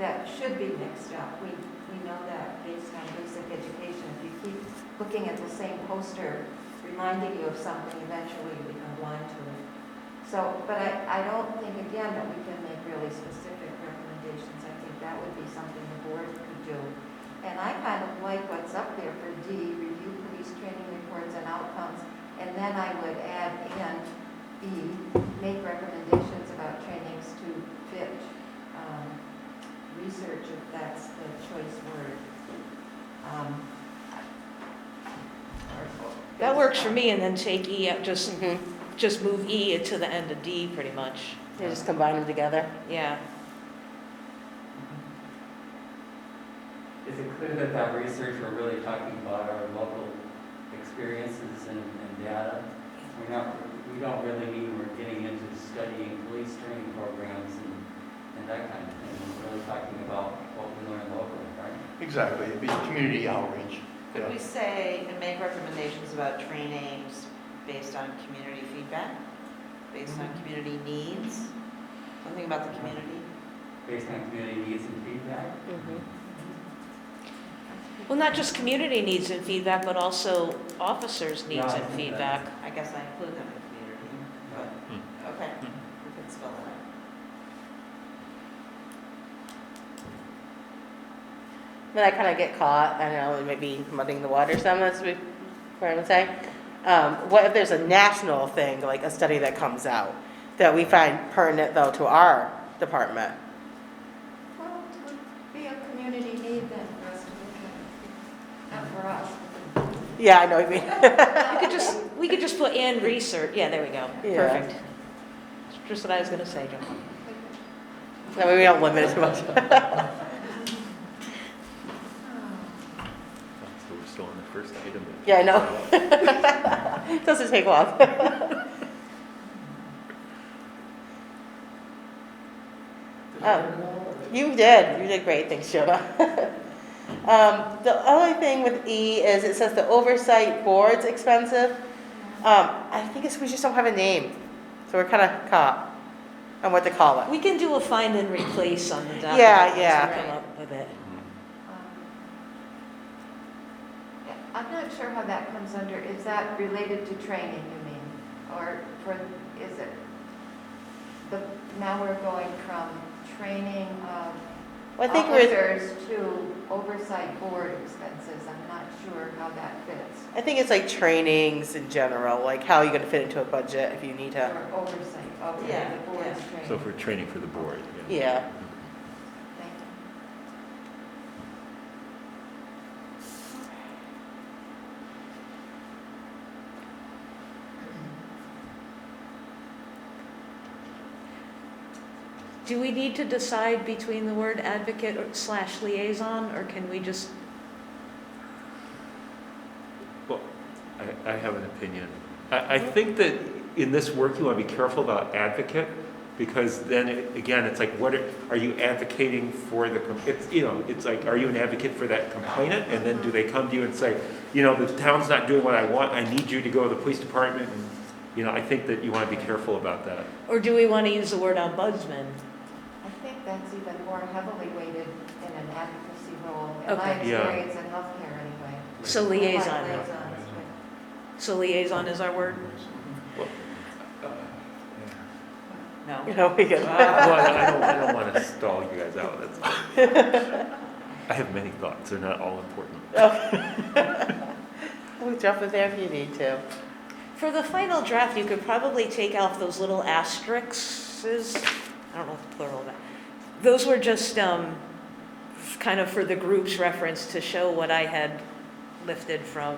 that should be mixed up. We know that based on basic education. If you keep looking at the same poster, reminding you of something, eventually you become blind to it. So, but I don't think, again, that we can make really specific recommendations. I think that would be something the board could do. And I kind of like what's up there for D, review police training reports and outcomes. And then I would add in E, make recommendations about trainings to fit research, if that's the choice word. That works for me, and then take E out, just move E into the end of D pretty much. You just combine them together. Yeah. is it clear that that research we're really talking about our local experiences and data? We don't really mean we're getting into studying police training programs and that kind of thing. We're really talking about what we learn locally, right? Exactly, it'd be community outreach. Could we say and make recommendations about trainings based on community feedback, based on community needs? Something about the community? based on community needs and feedback. Mhm. Well, not just community needs and feedback, but also officers' needs Yeah, I and think feedback. I guess I include them in community, but, okay, we can spell that out. Then I kind of get caught, I don't know, maybe muddying the water some, that's what I'm saying. What if there's a national thing, like a study that comes out, that we find pertinent though to our department? Well, it would be a community need then for us to look at, not for us. Yeah, I know what you mean. We could just put in research, yeah, there we go, Yeah. perfect. That's just what I was gonna say, John. That way we don't limit it too much. So we're still on the first item. Yeah, I know. Doesn't take long. You did great, thanks, Jonah. The only thing with E is it says the oversight board's expensive. I think we just don't have a name, so we're kind of caught on what to call it. We can do a find and replace on the document. Yeah, once we yeah. come up with it. I'm not sure how that comes under, is that related to training, you mean? Or is it, now we're going from training of Well, I think officers to oversight board expenses? I'm not sure how that fits. I think it's like trainings in general, like how are you going to fit into a budget if you need to. Or oversight, okay, Yeah, the board's yeah. training. So for training for the board. Yeah. Thank you. Do we need to decide between the word advocate / liaison, or can we just, Well, I have an opinion. I think that in this work, you want to be careful about advocate, because then, again, it's like, are you advocating for it's like, are you an advocate for that complainant? And then do they come to you and say, the town's not doing what I want, I need you to go to the police department? And, I think that you want to be careful about that. or do we want to use the word ombudsman? I think that's even more heavily weighted in an advocacy role, in my Okay. Yeah. experience in healthcare anyway. So liaison. Liaison is what- So liaison is our word? No. We can. Well, I don't want to stall you guys out. I have many thoughts. They're not all important. We'll jump in there if you need to. For the final draft, you could probably take off those little asterisks. I don't know if plural of that. Those were just kind of for the group's reference to show what I had lifted from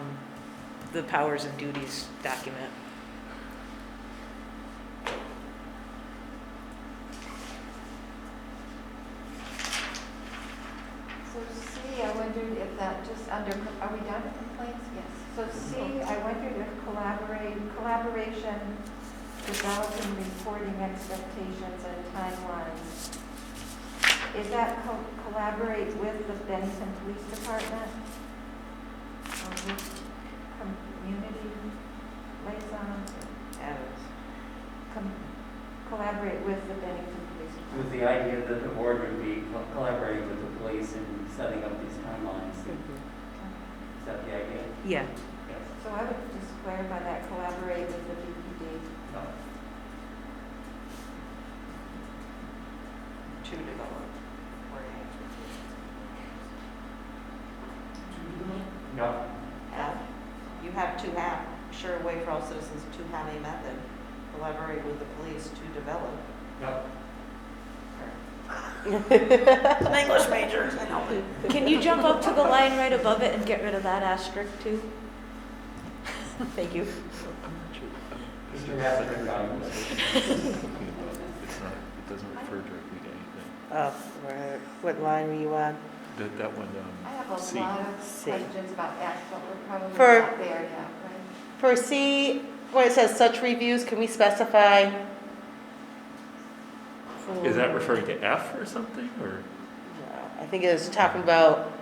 the powers and duties document. So C, I wondered if that just under, are we done with complaints? Yes. So C, I wondered if collaboration, developing reporting expectations and timelines. Is that collaborate with the Bennington Police Department? Or with community liaisons? Collaborate with the Bennington Police Department? With the idea that the board would be collaborating with the police in setting up these timelines. Is that the idea? Yeah. Yes. So I would just clarify that, collaborate with the BPD. No. To develop. No. Have, you have to have, ensure a way for all citizens to have a method, collaborate with the police to develop. No. An English major, I know. Can you jump up to the line right above it and get rid of that asterisk too? Thank you. Mr. Master, It doesn't refer directly to anything. Oh, what line were you on? That one, I have a C. lot of C. questions about F, but we're probably For- not there yet, right? For C, when it says such reviews, can we specify? Is that referring to F or something, or? No, I think it was talking about,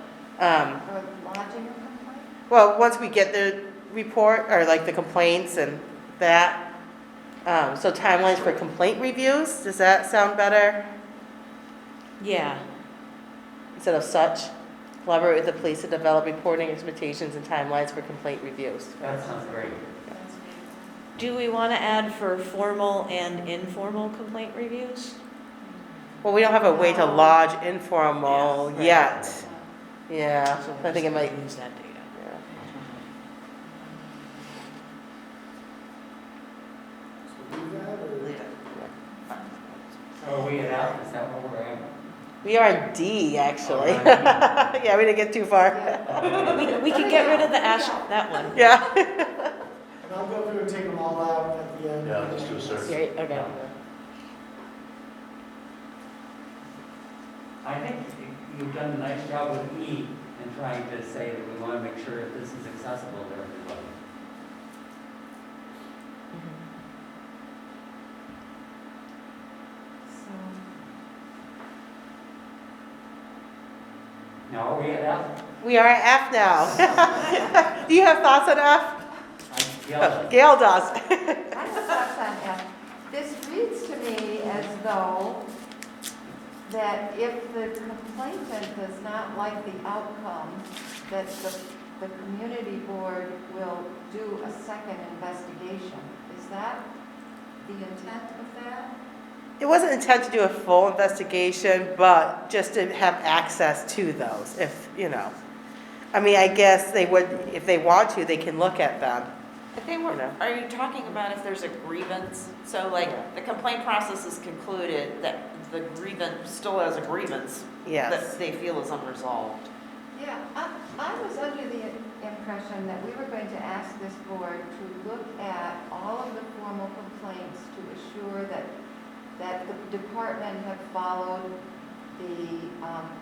Or lodging a complaint? well, once we get the report, or like the complaints and that, so timelines for complaint reviews, does that sound better? Yeah, instead of such. Collaborate with the police to develop reporting expectations and timelines for complaint reviews. That sounds great. do we want to add for formal and informal complaint reviews? Well, we don't have a way to lodge informal Yes, right. yet. Yeah, So I think it might, use that data. yeah. So are we at F, is that where we're at? We are in D, actually. Oh, right. Yeah, we didn't get too far. We can get rid of the that one. Yeah. And I'll go through and take them all out at the end. Yeah, just do a search. Great, okay. I think you've done a nice job with E in trying to say that we want to make sure that this is accessible to everybody. Now, are we at F? We are at F now. Do you have thoughts on F? I yelled it. Gail does. I have thoughts on F. This reads to me as though that if the complainant does not like the outcome, that the community board will do a second investigation. Is that the intent of that? It wasn't intended to do a full investigation, but just to have access to those, if, you know. I mean, I guess they would, if they want to, they can look at them. I think we're, are you talking about if there's a grievance? So like, the complaint process is concluded, that the grievance still has a grievance Yes. that they feel is unresolved. Yeah, I was under the impression that we were going to ask this board to look at all of the formal complaints to assure that the department had followed the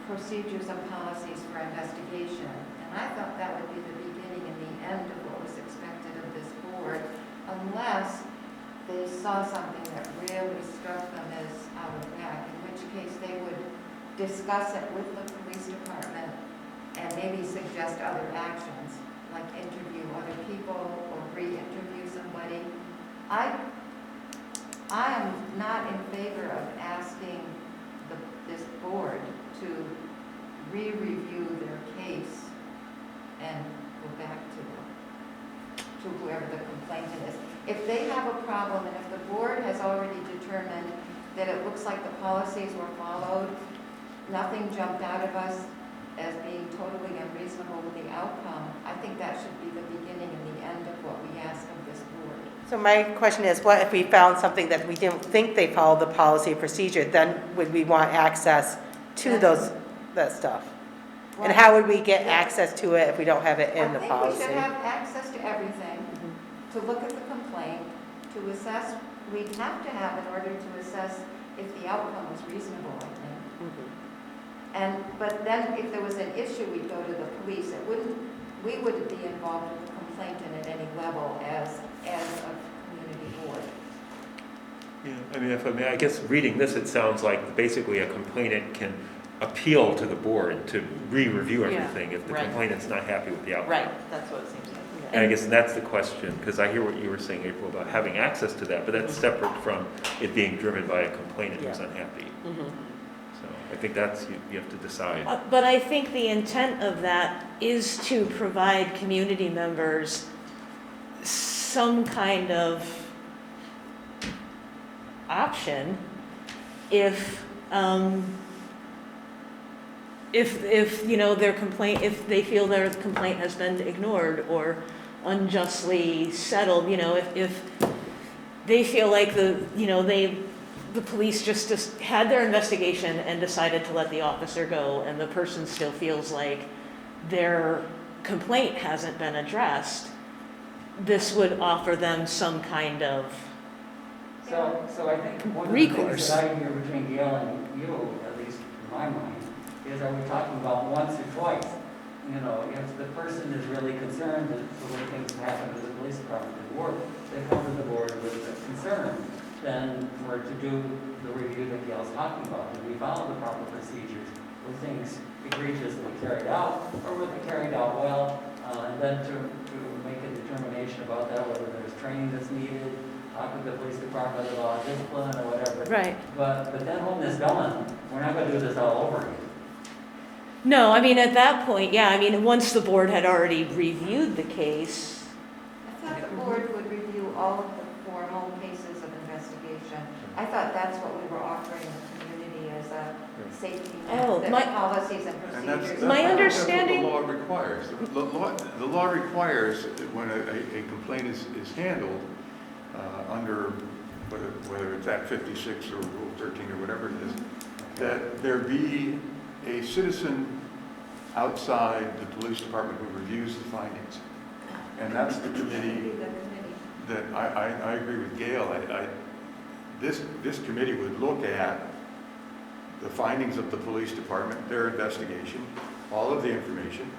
procedures and policies for investigation. And I thought that would be the beginning and the end of what was expected of this board, unless they saw something that really struck them as out of whack, in which case they would discuss it with the police department and maybe suggest other actions, like interview other people or re-interview somebody. I am not in favor of asking this board to re-review their case and go back to whoever the complainant is. If they have a problem, and if the board has already determined that it looks like the policies were followed, nothing jumped out of us as being totally unreasonable with the outcome, I think that should be the beginning and the end of what we ask of this board. So my question is, what if we found something that we didn't think they followed the policy or procedure, then would we want access to that stuff? And how would we get access to it if we don't have it in the I policy? think we should have access to everything, to look at the complaint, to assess, we'd have to have in order to assess if the outcome was reasonable, I think. But then if there was an issue, we'd go to the police. We wouldn't be involved with the complainant at any level as a community board. Yeah, I guess reading this, it sounds like basically a complainant can appeal to the board to re-review Yeah. everything if the Right. complainant's not happy with the outcome. Right, that's what it seems like. And I guess that's the question, because I hear what you were saying, April, about having access to that, but that's separate from it being driven by a complainant who's Yeah. unhappy. Mhm. So I think that's, you have to decide. But I think the intent of that is to provide community members some kind of option if you know, their complaint, if they feel their complaint has been ignored or unjustly settled, you know, if they feel like the police just had their investigation and decided to let the officer go, and the person still feels like their complaint hasn't been addressed, this would offer them some kind of So I think one of the recourse. things that I hear between Gail and you, at least in my mind, is are we talking about once or twice? You know, if the person is really concerned that the way things happen to the police department at work, they come to the board with a concern, then for to do the review that Gail's talking about, did we follow the proper procedures? Were things egregiously carried out, or were they carried out well? And then to make a determination about that, whether there's training that's needed, talk with the police department about discipline or whatever. Right. But then when this done, we're not gonna do this all over again. No, I mean, at that point, yeah, I mean, once the board had already reviewed the case, I thought the board would review all of the formal cases of investigation. I thought that's what we were offering the community as a safety Oh, net, my- the policies and And that's, procedures. My that's understanding- what the law requires. The law requires that when a complaint is handled under, whether it's Act 56 or Rule 13 or whatever it is, that there be a citizen outside the police department who reviews the findings. And that's the committee that I agree with Gail. This committee would look at the findings of the police department, their investigation, all of the information.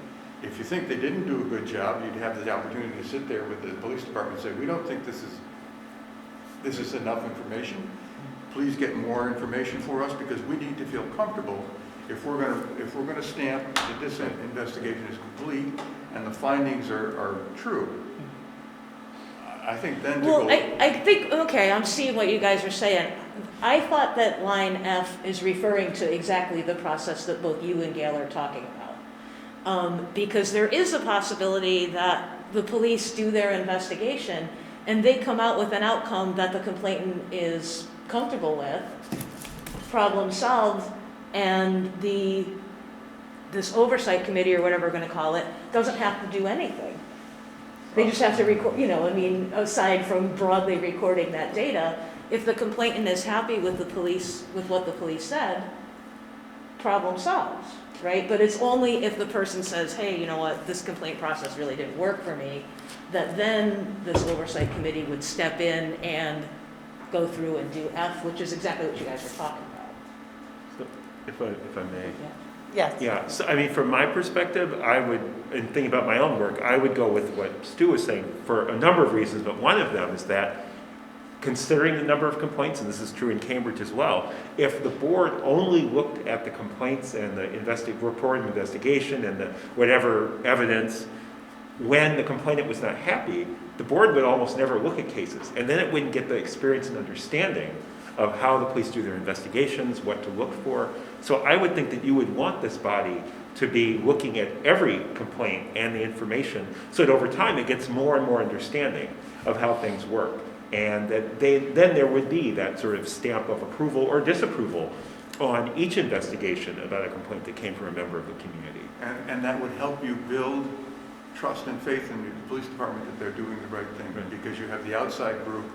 If you think they didn't do a good job, you'd have the opportunity to sit there with the police department and say, we don't think this is enough information. Please get more information for us because we need to feel comfortable if we're gonna stamp that this investigation is complete and the findings are true. I think then to well, go. I think, okay, I'm seeing what you guys are saying. I thought that line F is referring to exactly the process that both you and Gail are talking about. Because there is a possibility that the police do their investigation and they come out with an outcome that the complainant is comfortable with, problem solved, and this oversight committee, or whatever we're gonna call it, doesn't have to do anything. They just have to record, you know, I mean, aside from broadly recording that data, if the complainant is happy with the police, with what the police said, problem solved, right? But it's only if the person says, hey, you know what, this complaint process really didn't work for me, that then this oversight committee would step in and go through and do F, which is exactly what you guys were talking about. So if I may. Yeah. Yes. Yeah, so I mean, from my perspective, I would, in thinking about my own work, I would go with what Stu was saying for a number of reasons, but one of them is that considering the number of complaints, and this is true in Cambridge as well, if the board only looked at the complaints and the report of investigation and the whatever evidence, when the complainant was not happy, the board would almost never look at cases. And then it wouldn't get the experience and understanding of how the police do their investigations, what to look for. So I would think that you would want this body to be looking at every complaint and the information so that over time it gets more and more understanding of how things work. And that then there would be that sort of stamp of approval or disapproval on each investigation about a complaint that came from a member of the community. And that would help you build trust and faith in the police department that they're doing the right thing. Right. Because you have the outside group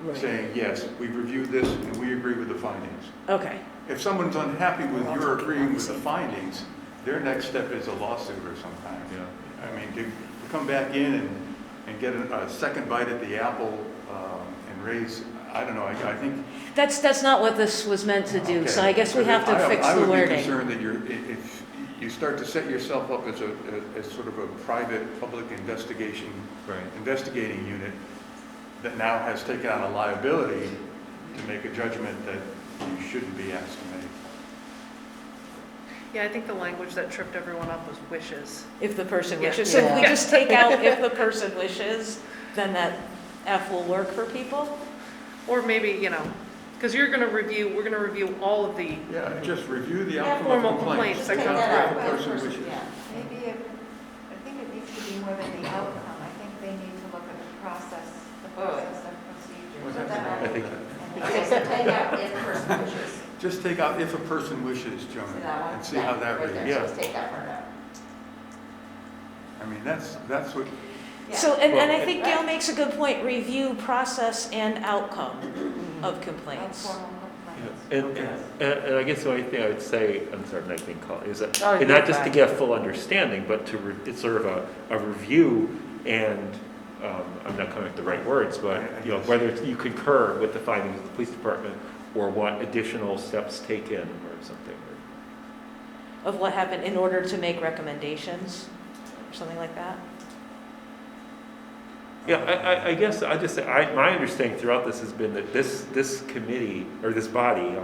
Right. saying, yes, we've reviewed this and we agree with the findings. Okay. If someone's unhappy with your agreeing with the findings, their next step is a lawsuit or some kind. Yeah. I mean, to come back in and get a second bite at the apple and raise, I don't know, I think. That's not what this was meant to do, so Okay. I guess we have to fix the I would be wording. concerned that if you start to set yourself up as sort of a private public investigating unit that now has taken on a liability to make a judgment that you shouldn't be asked to make. Yeah, I think the language that tripped everyone up was wishes. If the person Yeah. wishes. So if we Yeah. just take out if the person wishes, then that F will work for people? Or maybe, because we're gonna review all of the, Yeah, just review the Yeah, outcome formal of complaints. complaints, Take take out that what out. the person wishes. Yeah. Maybe I think it needs to be more than the outcome. I think they need to look at the process and procedures. Was Put that- that I on- think- Okay, so take out if person wishes. Just take out if a person wishes, See Joan, that one? and see how that Right reads. there, Yeah. just take that part out. I mean, that's what, Yeah. So, and I Well, think Gail makes a good point, review process and outcome of And complaints. formal complaints. And I guess the only thing I would say, I'm sorry, I'm not being called, is that, Oh, and you're not just to fine. get a full understanding, but it's sort of a review and, I'm not coming up with the right words, but, whether you concur with the findings of the police department or want additional steps taken or something. Of what happened in order to make recommendations, or something like that? Yeah, I guess I just say, my understanding throughout this has been that this committee, or this body,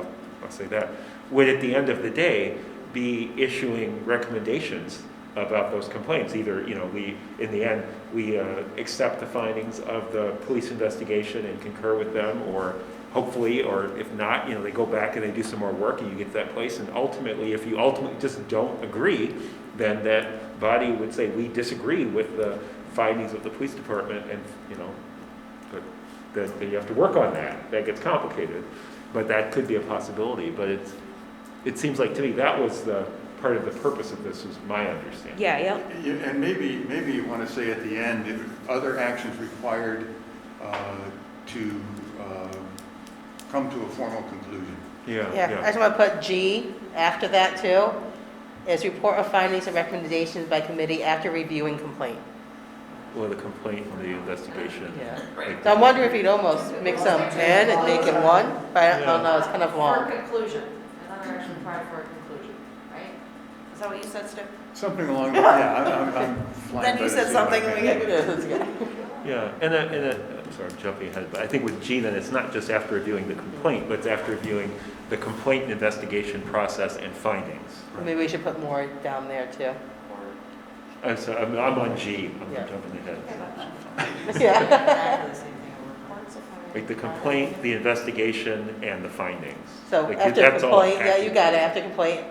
I'll say that, would at the end of the day be issuing recommendations about those complaints. Either, in the end, we accept the findings of the police investigation and concur with them, or hopefully, or if not, they go back and they do some more work and you get to that place. And ultimately, if you ultimately just don't agree, then that body would say, we disagree with the findings of the police department, and, but that you have to work on that. That gets complicated, but that could be a possibility. But it seems like to me that was the part of the purpose of this, was my understanding. Yeah. And maybe you want to say at the end, if other actions required to come to a formal conclusion. Yeah, I just want to put G after that too, is report of findings and recommendations by committee after reviewing complaint. Or the complaint and the investigation. Yeah. Like So I'm wondering if you'd almost mix them in and make it one, but I don't know, it's kind of For long. a conclusion, another action required for a conclusion, right? Is that what you said, Stu? Something along that, yeah, I'm flying. Then by you the said seat something of my and we pants. get Yeah, and I'm sorry, I'm jumping ahead, but I think with G, then it's not just after reviewing the complaint, but it's after reviewing the complaint and investigation process and findings. Maybe we should put more down there too. I'm on G, I'm Yeah. jumping ahead. Yeah. Exactly the same thing. Reports of findings. Like the complaint, the investigation, and the findings. So Like, after that's all complaint, yeah, you packaged. got it, after complaint,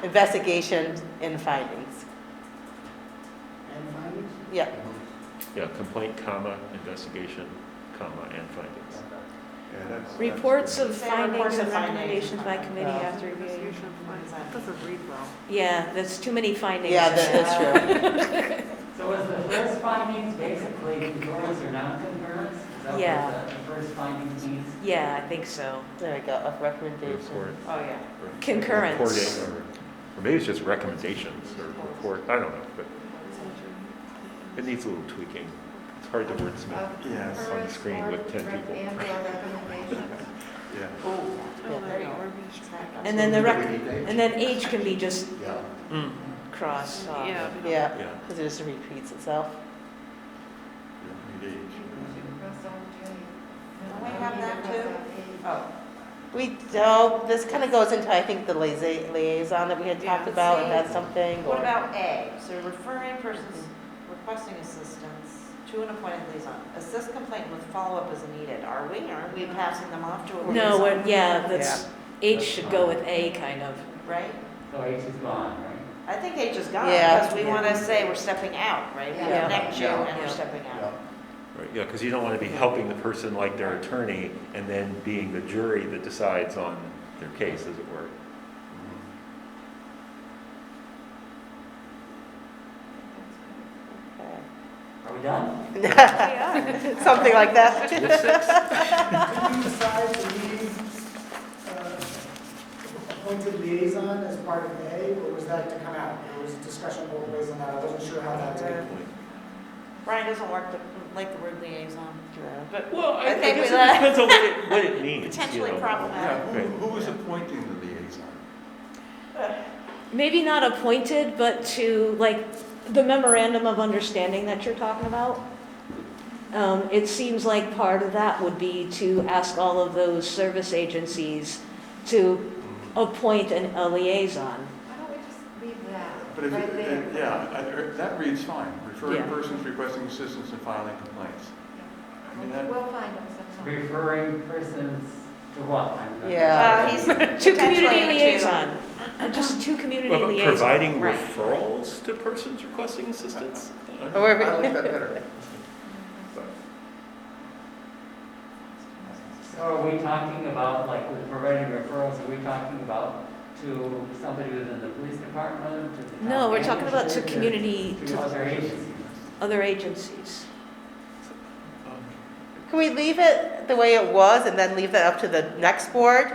investigation and findings. And findings? Yeah, Yeah, complaint, comma, investigation, comma, and findings. Yeah, that's- Reports of Say findings reports and of findings. recommendations by committee after review. Doesn't read well. Yeah, there's too many findings. yeah, that is true. So was the first findings basically concurrence or non-concurrence? Is that Yeah. what the first findings means? Yeah, I think so. There we go, of recommendation. Report. Oh, yeah. Concurrence. Reporting, or maybe it's just recommendations, or report, I don't know, but it needs a little tweaking. It's hard to wordsmith. Yes. On the screen with 10 Concurrence people. and/or recommendations. Yeah. Oh, there you go. And then and then H can be just crossed off. Yeah. Yeah, Yeah. because it just repeats itself. Yeah, we need Don't we have that too? Oh, We don't, this kind of goes into, I think, the liaison that we had talked Yeah. about, and that's something. what or- about A? So referring persons requesting assistance to an appointed liaison. Assist complaint with follow-up as needed. Are we, or aren't we passing them off to a liaison? No, that's, H should go with A kind of. Right? So H is gone, right? I think H is gone, Yeah. because we want to say we're stepping out, right? We Yeah. connect you and Yeah. we're stepping out. Right, yeah, because you don't want to be helping the person like their attorney and then being the jury that decides on their case, as it were. Are we done? Something like that. Did you decide to leave appointed liaison as part of A, or was that to come out? There was a discussion both ways on that, I wasn't sure how that did. Brian doesn't like the word liaison, but Well, I think guess we it depends on what it means. potentially Yeah, problematic. who was appointing the liaison? Maybe not appointed, but to, like, the memorandum of understanding that you're talking about. It seems like part of that would be to ask all of those service agencies to appoint a liaison. Why don't we just leave that But if, right there? that reads fine. Referring Yeah. persons requesting assistance in filing complaints. I mean, that, We'll find them sometime. Referring persons to what? Yeah. He's To community potentially liaison, just two community Well, but liaisons. providing Right. referrals to persons requesting assistance? Or- I like that better. But- So are we talking about, like, with providing referrals, are we talking about to somebody within the police department, to the town No, we're talking about to manager, community, to to other agencies? other agencies. Can we leave it the way it was and then leave that up to the next board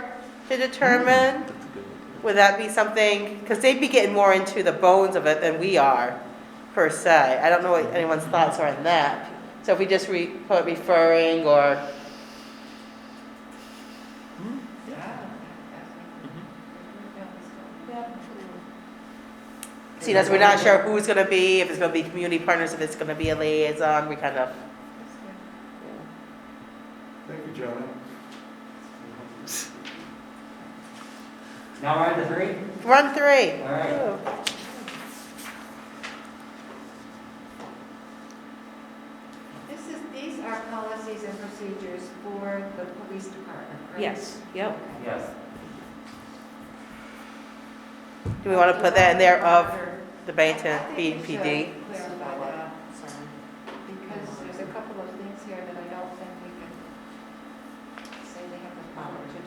to determine? That's a good one. Would that be something, because they'd be getting more into the bones of it than we are, per se. I don't know what anyone's thoughts are on that. So if we just put referring or, see, as we're not sure who's gonna be, if it's gonna be community partners, if it's gonna be a liaison, we kind of, Thank you, Jonah. Now we're on to 3? run three. All right. procedures for the police department, right? Yes, yep. Yes. Do we want to put that in there of Monitor- the Bennington I think we should BPD? clarify that, Sorry. because there's a couple of things here that I don't think we can say they have the power to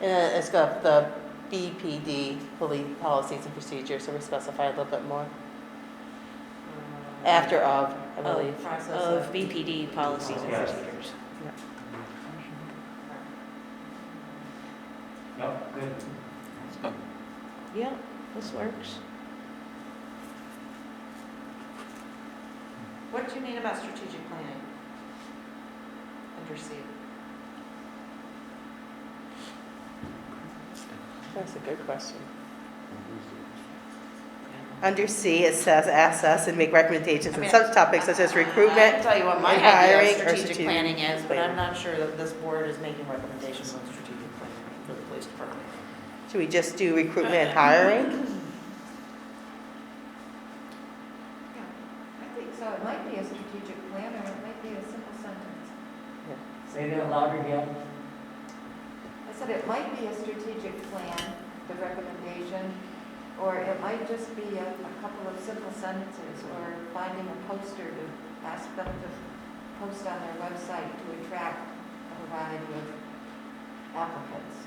do. And it's got the BPD, police policies and procedures, so we specify a little bit more. After of, I believe. Process Of BPD policies and Yes. procedures. Yep, good. Yeah, this works. What do you mean about strategic planning? Under C. That's a good question. Under C, it says assess and make recommendations I on mean, such topics such as I recruitment. can tell you what my and idea hiring of or strategic strategic planning is, but I'm planning. not sure that this board is making recommendations on strategic planning for the police department. Should we just do recruitment and hiring? Yeah, I think so. It might be a strategic plan, or it might be a simple sentence. Say that louder again. I said it might be a strategic plan, the recommendation, or it might just be a couple of simple sentences, or finding a poster to ask them to post on their website to attract a variety of applicants.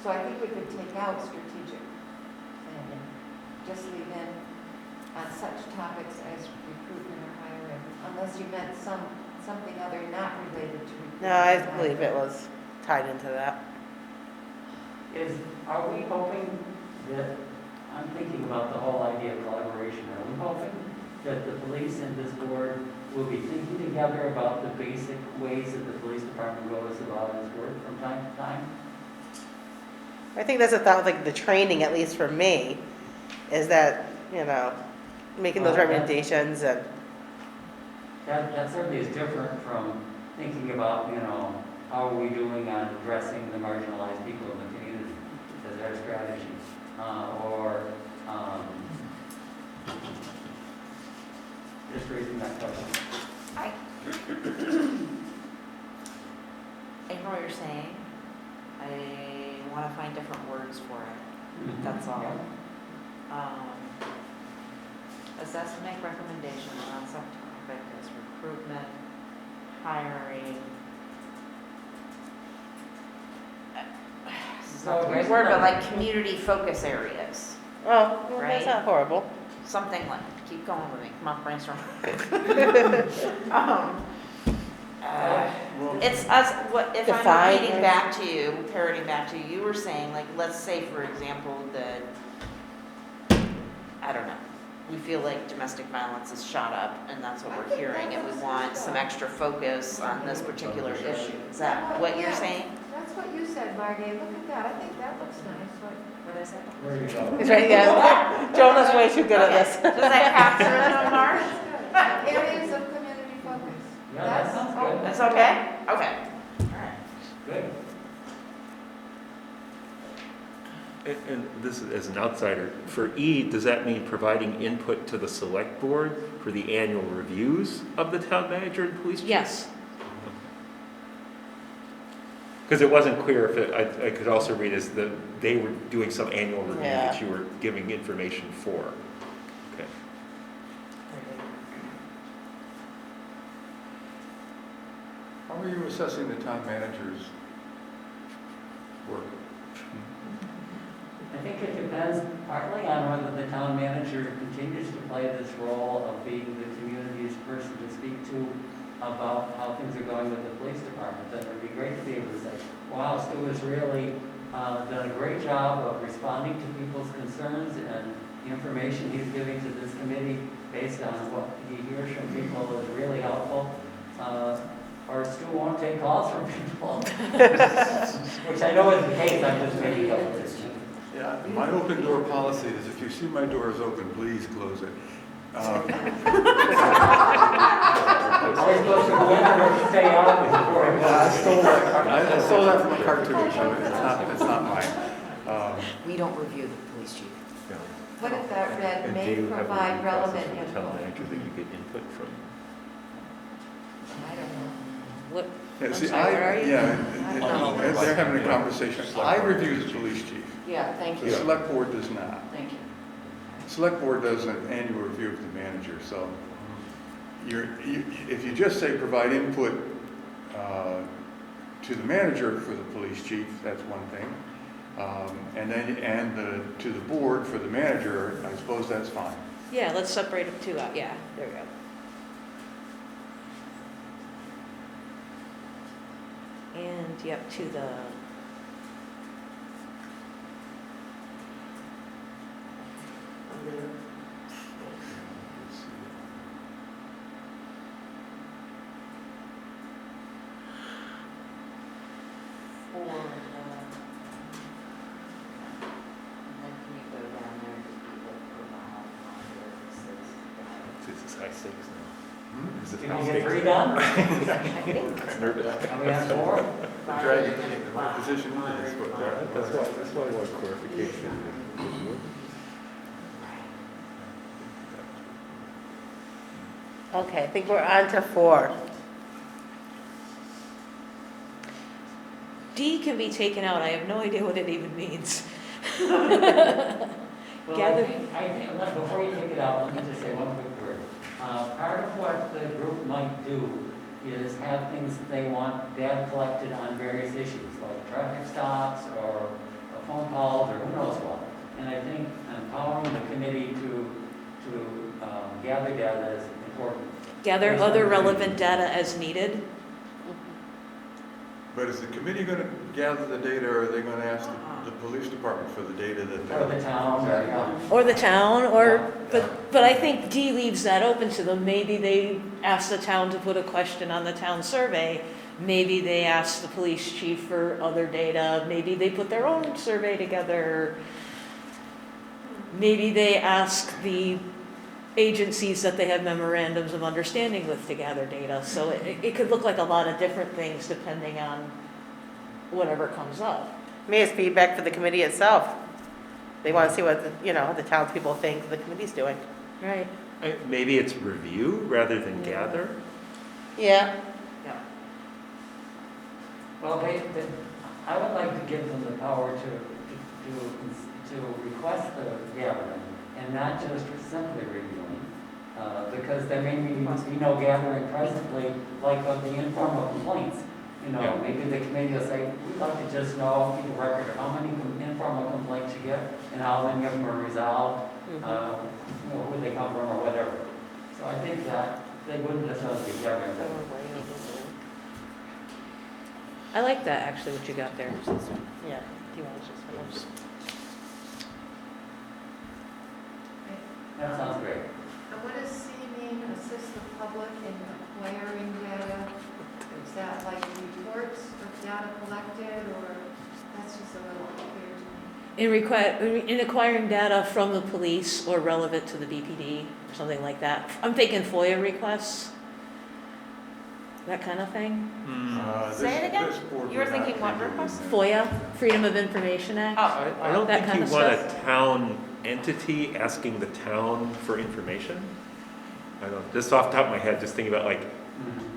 So I think we could take out strategic planning, just leave in on such topics as recruitment or hiring, unless you meant something other not related to recruitment. No, I or believe it hiring. was tied into that. Are we hoping that, I'm thinking about the whole idea of collaboration, are we hoping that the police and this board will be thinking together about the basic ways that the police department goes about its work from time to time? I think that's a thought, like the training, at least for me, is that, making those Well, that's- recommendations and, That certainly is different from thinking about, how are we doing on addressing the marginalized people in the community as our strategy? Just raising that question. I hear what you're saying. I want to find different words for it. That's all. Assess and make recommendations on some topic as recruitment, hiring. This is not the right word, but like community focus areas. oh, well, that's Right. not horrible. Something like, keep going with me, come on, brainstorm. It's us, if I'm Define repeating it. back to you, parroting back to you, you were saying, like, let's say, for example, that, I don't know, we feel like domestic violence is shot up, and that's what we're hearing, and we want some extra focus on this particular issue. Is that what you're saying? That's what you said, Marty. Look at that. I think that looks nice. What is it? There you go. It's right, yeah. Jonah's way too good at this. Does that capture it, Omar? That's good. Areas of community focus. Yeah, that sounds good. That's okay? Okay. All right. Good. And this is as an outsider, for E, does that mean providing input to the select board for the annual reviews of the town manager and police chief? Yes. Because it wasn't clear if it, I could also read as that they were doing some annual review that Yeah. you were giving information for. Okay. How are you assessing the town manager's work? I think it depends partly on whether the town manager continues to play this role of being the community's person to speak to about how things are going with the police department. Then it would be great to be able to say, wow, Stu has really done a great job of responding to people's concerns, and the information he's giving to this committee based on what he hears from people is really helpful. Or Stu won't take calls from people, which I know is the case. I'm just making up this. Yeah, my open door policy is if you see my doors open, please close it. Are we supposed to go in or stay out before? I stole that from a cartoon show. It's not mine. We don't review the police chief. What if that read, And do may you have a provide review process relevant for the town info? manager that you get input from? I don't know. What, Yeah, I'm see, sorry, where are you? Yeah, they're having a conversation. I review the police chief. Yeah, thank The you, select board does not. thank you. Select board does an annual review of the manager, so if you just say provide input to the manager for the police chief, that's one thing. To the board for the manager, I suppose that's fine. Yeah, let's separate the two out, yeah, there we go. And, yep, to the, For the, and then can you go down there to people provide This is high stakes now. Is it Can high you get stakes? three done? I think. Nervous. Are we on four? Dragging the position is what That's why I want clarification. Okay, I think we're on to 4. D can be taken out, I have no idea what it even means. Well, Gather- I think, before you take it out, let me just say one quick word. Part of what the group might do is have things that they want data collected on various issues, like traffic stops or phone calls or who knows what. And I think empowering the committee to gather data is important. Gather other relevant data as needed. But is the committee going to gather the data, or are they going to ask the police department for the data that Or the they? town, Or the town, or, but I think D leaves that open to them. Maybe they ask the town to put a question on the town survey. Maybe they ask the police chief for other data. Maybe they put their own survey together. Maybe they ask the agencies that they have memorandums of understanding with to gather data. So it could look like a lot of different things depending on whatever comes up. Maybe it's feedback for the committee itself. They want to see what, the townspeople think the committee's doing. Right. Maybe it's review rather than gather? Yeah. well, I would like to give them the power to request the gathering and not just simply reviewing. Because there may be no gathering presently, like of the informal complaints. Yeah. Maybe the committee will say, we'd like to just know, keep a record of how many informal complaints you get and how many of them are resolved, who they come from or whatever. So I think that they wouldn't necessarily be gathering that. I like that, actually, what you got there. Yeah. Do you want to just finish? That sounds great. And what does C mean, assist the public in acquiring data? Is that like reports of data collected, or that's just a little unclear to me? In acquiring data from the police or relevant to the BPD, or something like that. I'm thinking FOIA requests, that kind of thing. Say it again? This board You were would not thinking what be doing request? that. FOIA, Freedom of Information Act. I don't That think kind you of want stuff. a town entity asking the town for information. I don't know, just off the top of my head, just thinking about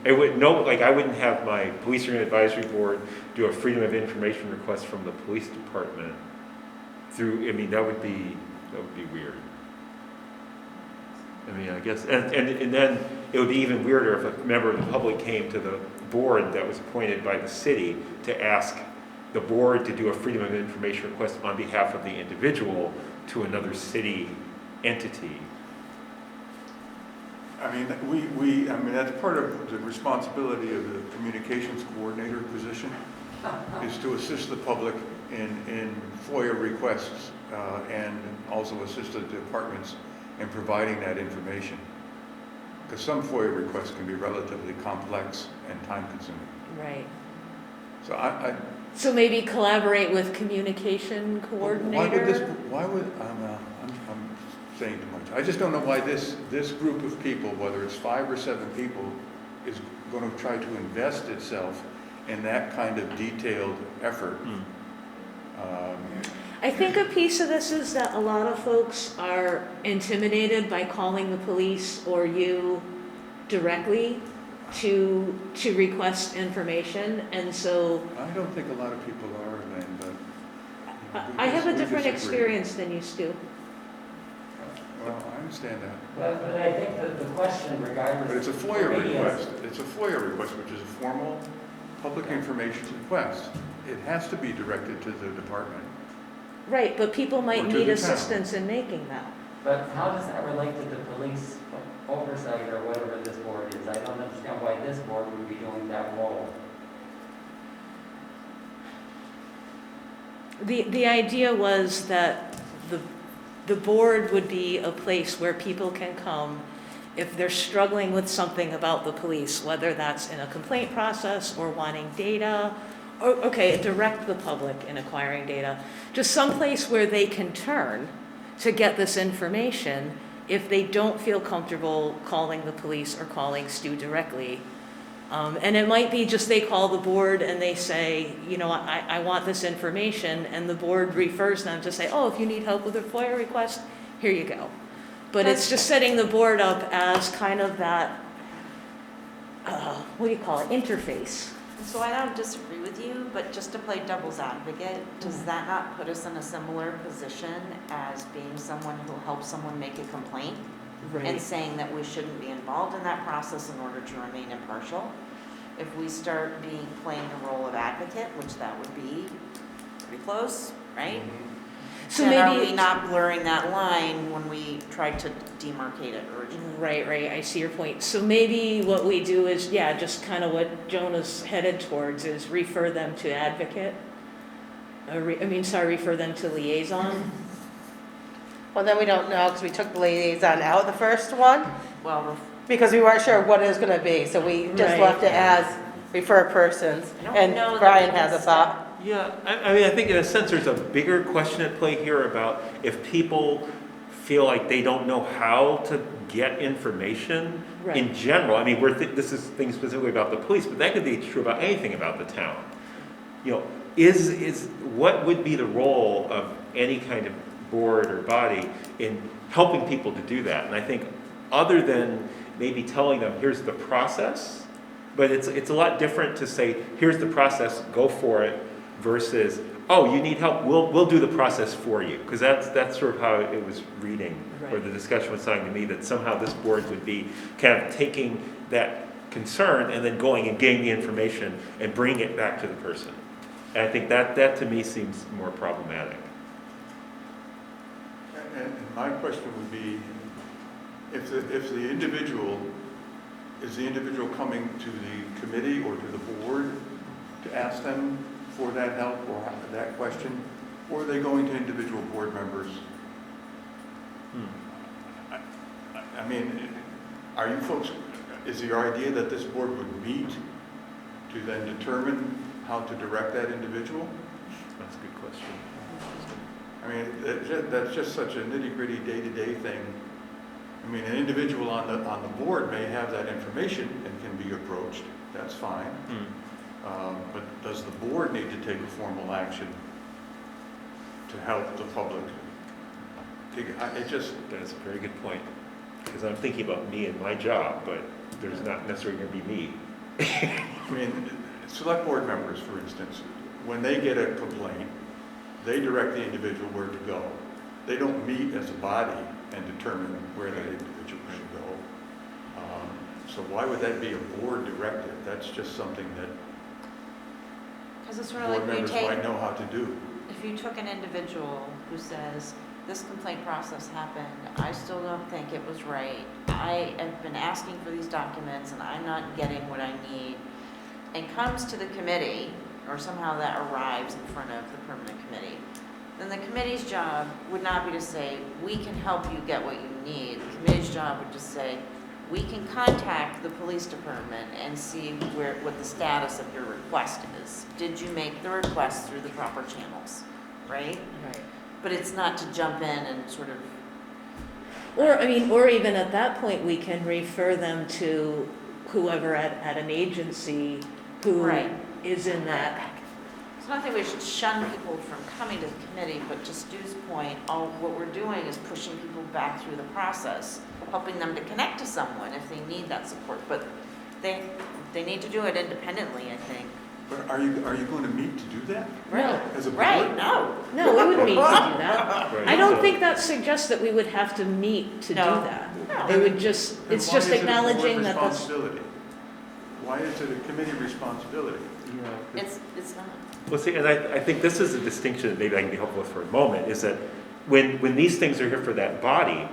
I wouldn't have my police union advisory board do a freedom of information request from the police department that would be weird. I guess, and then it would be even weirder if a member of the public came to the board that was appointed by the city to ask the board to do a freedom of information request on behalf of the individual to another city entity. That's part of the responsibility of the communications coordinator position, is to assist the public in FOIA requests and also assist the departments in providing that information. Because some FOIA requests can be relatively complex and time-consuming. Right. So So maybe collaborate with communication coordinator? I'm saying too much. I just don't know why this group of people, whether it's 5 or 7 people, is going to try to invest itself in that kind of detailed effort. I think a piece of this is that a lot of folks are intimidated by calling the police or you directly to request information, and so I don't think a lot of people are, Elaine, but. I have a we different disagree. experience than you, Stu. Well, I understand that. But I think that the question regardless. But it's a FOIA for me is- request. It's a FOIA request, which is a formal public information request. It has to be directed to the department. Right, but people might Or to need the town. assistance in making that. But how does that relate to the police oversight or whatever this board is? I don't understand why this board would be doing that role. The idea was that the board would be a place where people can come if they're struggling with something about the police, whether that's in a complaint process or wanting data, or, okay, direct the public in acquiring data, just someplace where they can turn to get this information if they don't feel comfortable calling the police or calling Stu directly. And it might be just they call the board and they say, you know, I want this information, and the board refers them to say, oh, if you need help with a FOIA request, here you go. But it's just setting the board up as kind of that, what do you call it, interface. So I don't disagree with you, but just to play devil's advocate, does that not put us in a similar position as being someone who helps someone make a complaint? And saying that we shouldn't be involved in that process in order to remain impartial? If we start playing the role of advocate, which that would be pretty close, right? So Then are maybe, we not blurring that line when we tried to demarcate it originally? right, I see your point. So maybe what we do is, yeah, just kind of what Jonah's headed towards is refer them to advocate. Refer them to liaison. Well, then we don't know, because we took the liaison out the first one, Well, because we weren't sure what it was gonna be, so we just Right. left it as refer persons. I don't And know that Brian we has a can thought. Yeah, I mean, I think in a sense, there's a bigger question at play here about if people feel like they don't know how to get information Right. in general. I mean, this is things specifically about the police, but that could be true about anything about the town. You know, what would be the role of any kind of board or body in helping people to do that? And I think other than maybe telling them, here's the process, but it's a lot different to say, here's the process, go for it, versus, oh, you need help, we'll do the process for you. Because that's sort of how it was reading, or the discussion was saying to me, that somehow this board would be kind of taking that concern and then going and getting the information and bringing it back to the person. And I think that to me seems more problematic. And my question would be, if the individual, is the individual coming to the committee or to the board to ask them for that help or that question, or are they going to individual board members? I mean, are you folks, is your idea that this board would meet to then determine how to direct that individual? That's a good question. I mean, that's just such a nitty-gritty day-to-day thing. I mean, an individual on the board may have that information and can be approached, that's fine. But does the board need to take a formal action to help the public? That's a very good point. Because I'm thinking about me and my job, but there's not necessarily going to be me. I mean, select board members, for instance, when they get a complaint, they direct the individual where to go. They don't meet as a body and determine where that individual should go. So why would that be a board directive? That's just something that because it's sort of board like you members take, might know how to do. if you took an individual who says, this complaint process happened, I still don't think it was right, I have been asking for these documents and I'm not getting what I need, and comes to the committee, or somehow that arrives in front of the permanent committee, then the committee's job would not be to say, we can help you get what you need. The committee's job would just say, we can contact the police department and see what the status of your request is. Did you make the request through the proper channels, right? Right. But it's not to jump in and sort of, Or even at that point, we can refer them to whoever at an agency who Right. is in that. so I don't think we should shun people from coming to the committee, but to Stu's point, what we're doing is pushing people back through the process, helping them to connect to someone if they need that support. But they need to do it independently, I think. But are you going to meet to do that? No. As a board? Right, no. No, we wouldn't meet to do that. Right, I don't so- think that suggests that we would have to meet to do No. that. No. It would just, Then it's why just is it a board acknowledging that that's, responsibility? Why is it a committee responsibility? It's not. Well, see, and I think this is a distinction that maybe I can be helpful with for a moment, is that when these things are here for that body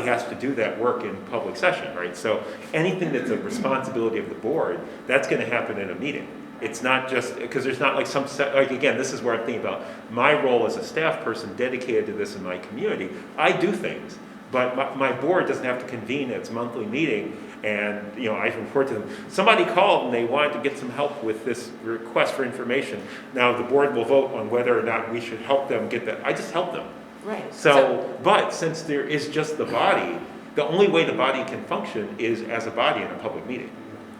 has to do that work in public session, right? So anything that's a responsibility of the board, that's gonna happen in a meeting. It's not just, because there's not like like, again, this is where I'm thinking about my role as a staff person dedicated to this in my community. I do things, but my board doesn't have to convene its monthly meeting and, I report to them. Somebody called and they wanted to get some help with this request for information. Now, the board will vote on whether or not we should help them get that. I just help them. right. So, but since there is just the body, the only way the body can function is as a body in a public meeting.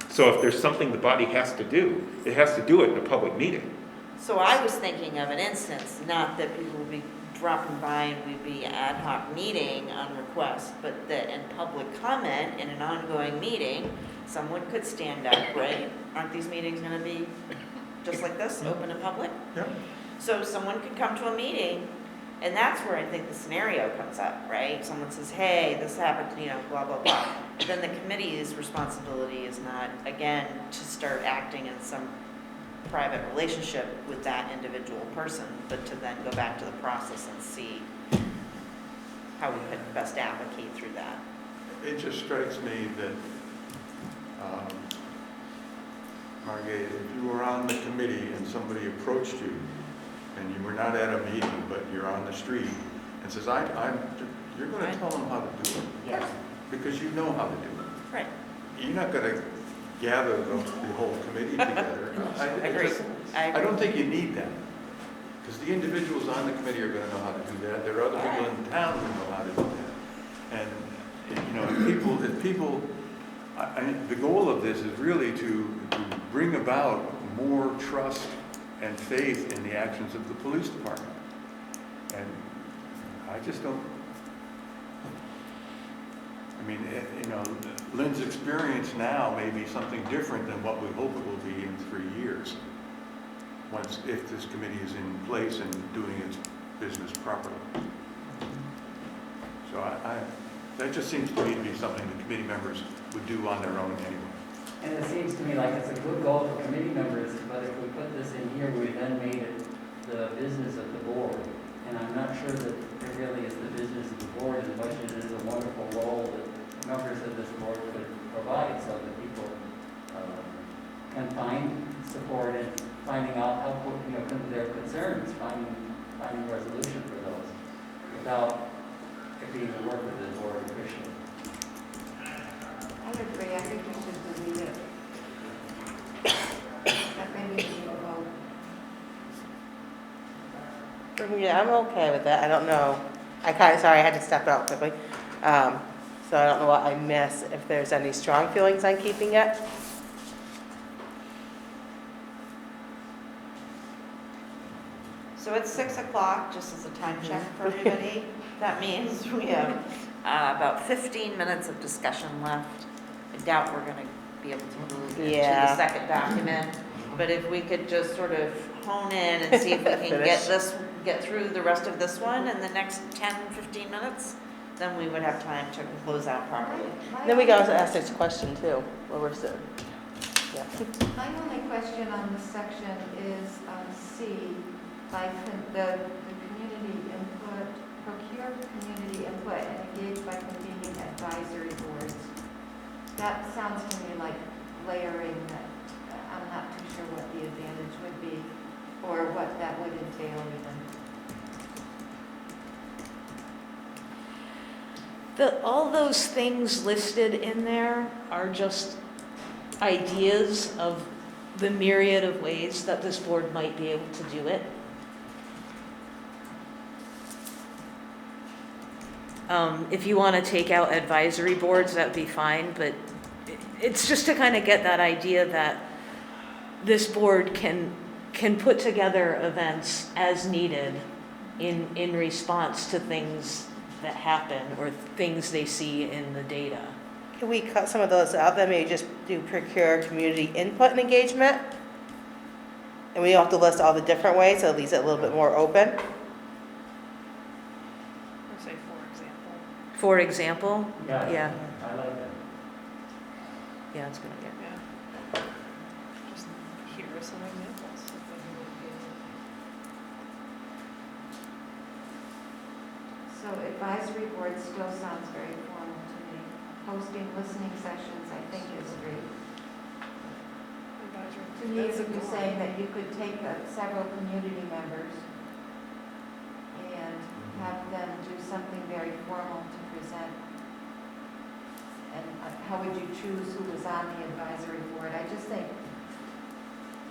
So if there's something the body has to do, it has to do it in a public meeting. So I was thinking of an instance, not that people would be dropping by and we'd be ad hoc meeting on request, but that in public comment, in an ongoing meeting, someone could stand up, right? Aren't these meetings gonna be just like this, open to public? Yep. So someone could come to a meeting, and that's where I think the scenario comes up, right? Someone says, hey, this happened, blah, blah, blah. But then the committee's responsibility is not, again, to start acting in some private relationship with that individual person, but to then go back to the process and see how we could best advocate through that. It just strikes me that, Margate, if you were on the committee and somebody approached you and you were not at a meeting, but you're on the street and says, you're going to Right. tell them how to do it. Yes. Because you know how to do it. Right. You're not going to gather the whole committee together. I agree. I don't think you need that. Because the individuals on the committee are going to know how to do that. There are other people in town who know how to do that. And, if people, the goal of this is really to bring about more trust and faith in the actions of the police department. And I just don't, Lynn's experience now may be something different than what we hope it will be in 3 years, if this committee is in place and doing its business properly. So that just seems to me to be something the committee members would do on their own anyway. And it seems to me like it's a good goal for committee members, but if we put this in here, we then made it the business of the board. And I'm not sure that it really is the business of the board as much as it is a wonderful role that members of this board could provide so that people can find support and finding out how, their concerns, finding resolution for those without it being the work of the board officially. I agree, I think we should delete it. That maybe we need to vote. Yeah, I'm okay with that. I don't know. Sorry, I had to step out quickly. So I don't know what I missed, if there's any strong feelings on keeping it. So it's 6 o'clock, just as a time check for everybody. That means we have about 15 minutes of discussion left. I doubt we're gonna be able to move into the Yeah. second document. But if we could just sort of hone in and see if we can get through the rest of this one in the next 10, 15 minutes, then we would have time to close out properly. Then we can also ask this question too, where we're sitting. Yeah. My only question on this section is C, like the community input, procure community input and engage by convening advisory boards. That sounds to me like layering that. I'm not too sure what the advantage would be or what that would entail even. All those things listed in there are just ideas of the myriad of ways that this board might be able to do it. If you want to take out advisory boards, that'd be fine, but it's just to kind of get that idea that this board can put together events as needed in response to things that happen or things they see in the data. Can we cut some of those out, then maybe just do procure community input and engagement? And we don't have to list all the different ways, so it leaves it a little bit more open. Or say, for example. For example, Yeah, yeah, I like that. yeah, it's gonna, yeah. Yeah. Just here are some examples. of what you would be- So advisory board still sounds very formal to me. Hosting listening sessions, I think, is great. Advisory. To me, That's a you're good saying one. that you could take several community members and have them do something very formal to present. And how would you choose who was on the advisory board? I just think,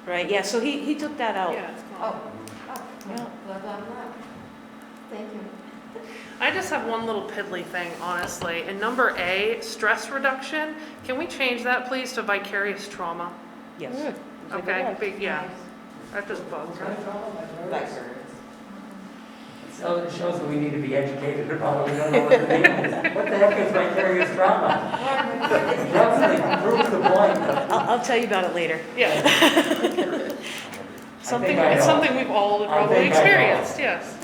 Right, yeah, so he took that out. Yeah, it's oh, cool. Yeah. blah, blah, blah. Thank you. I just have one little piddly thing, honestly. In number A, stress reduction, can we change that, please, to vicarious trauma? Yes. Okay, big, yeah, that just bugs me. So it shows that we need to be educated about it. We don't know what the name is. What the heck is vicarious trauma? Definitely proves the point. I'll tell you about it later. Yeah. Something, I it's know. something we've all I probably think I know. experienced, yes.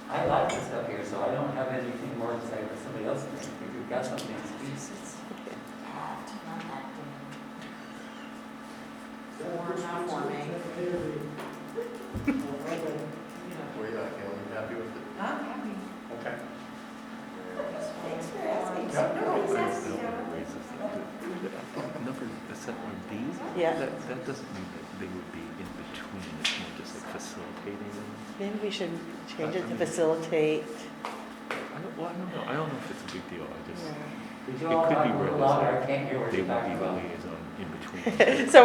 I like this stuff here, so I don't have anything more to say, but somebody else may. If you've got something, please. Or not for me. Were you, Gail, you happy with it? I'm happy. Okay. Thanks for asking. Yeah. Nobody's asking. Number, the set one B? Yeah. That doesn't mean that they would be in between, it's more just like facilitating them. Maybe we should change it to facilitate. I don't know, I don't know if it's a big deal, I just, Did you It all could talk be a little realistic. louder? I can't hear what they you're would be talking the about. liaison in between. So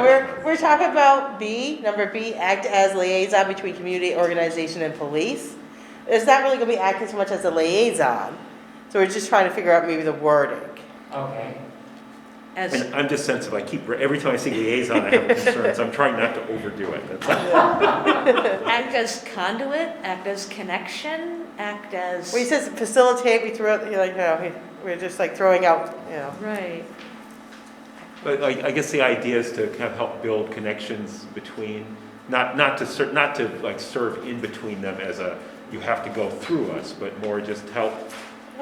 we're talking about B, number B, act as liaison between community, organization, and police. It's not really gonna be acting so much as a liaison, so we're just trying to figure out maybe the wording. Okay. As, And I'm just sensitive, I keep, every time I see liaison, I have concerns, I'm trying not to overdo it, that's all. act as conduit, act as connection, act as. When he says facilitate, we throw out, like, you know, we're just like throwing out, you know. Right. But I guess the idea is to kind of help build connections between, not to like serve in between them as a, you have to go through us, but more just help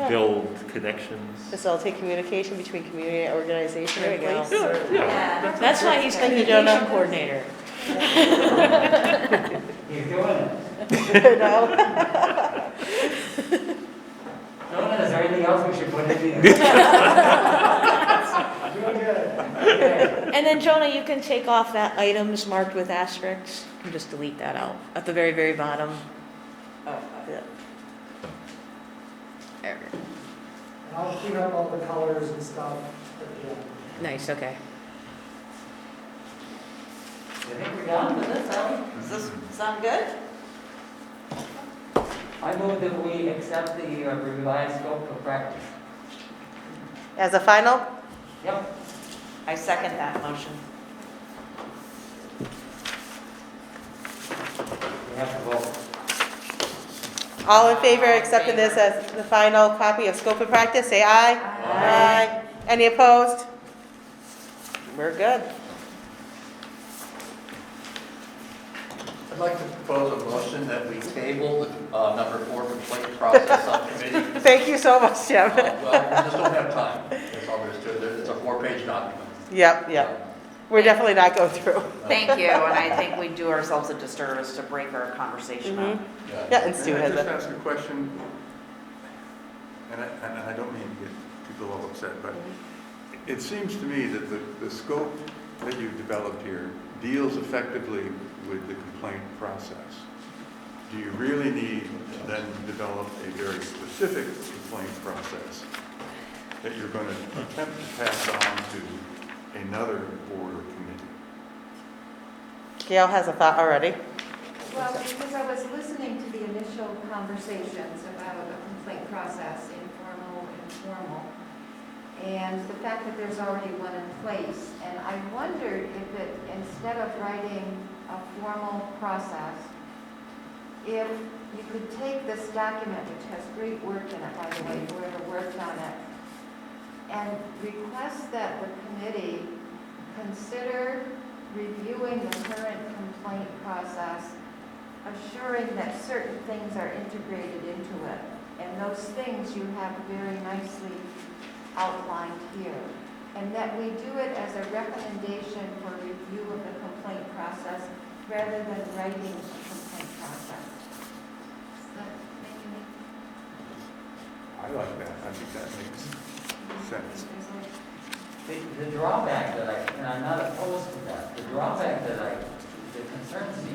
build connections. Facilitate communication between community and organization There and you go. police. Yeah. That's why he's Thank you, communication Jonah. coordinator. He's doing it. No? Jonah, is there anything else we should put in here? Doing good. Okay. And then Jonah, you can take off that items marked with asterisks and just delete that out at the very, very bottom. Oh, yeah. There. And I'll clean up all the colors and stuff at the end. Nice, okay. I think we're done with this, Ellie. Does this sound good? I move that we accept the revised scope of practice. As a final? Yep. I second that motion. We have to vote. All in favor of accepting this as the final copy of scope of practice, say aye. Aye. Any opposed? We're good. I'd like to propose a motion that we table number 4 complaint process subcommittee. Thank you so much, Jim. Well, we just don't have time. That's all there is to it. It's a 4-page document. Yep. We're definitely not going through. Thank you, and I think we do ourselves a disservice to break our conversation up. Yeah, and Stu May I has just it. ask a question? And I don't mean to get people all upset, but it seems to me that the scope that you've developed here deals effectively with the complaint process. Do you really need to then develop a very specific complaint process that you're going to attempt to pass on to another board or committee? Gail has a thought already. Well, because I was listening to the initial conversations about a complaint process, informal, and the fact that there's already one in place. And I wondered if it, instead of writing a formal process, if you could take this document, which has great work in it, by the way, whoever worked on it, and request that the committee consider reviewing the current complaint process, assuring that certain things are integrated into it. And those things you have very nicely outlined here. And that we do it as a recommendation for review of the complaint process rather than writing a complaint process. Does that make any I like that. I think that makes sense. The drawback and I'm not opposed to that, the drawback that concerns me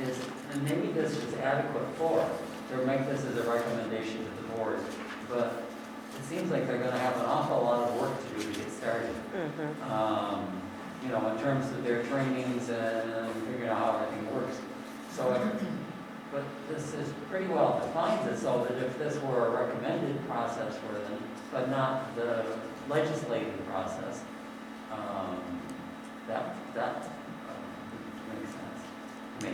is, and maybe this is adequate for, or make this as a recommendation to the board, but it seems like they're gonna have an awful lot of work to do to get started. You know, in terms of their trainings and figuring out how everything works. So, but this is pretty well defines it so that if this were a recommended process for them, but not the legislative process, that makes sense to me.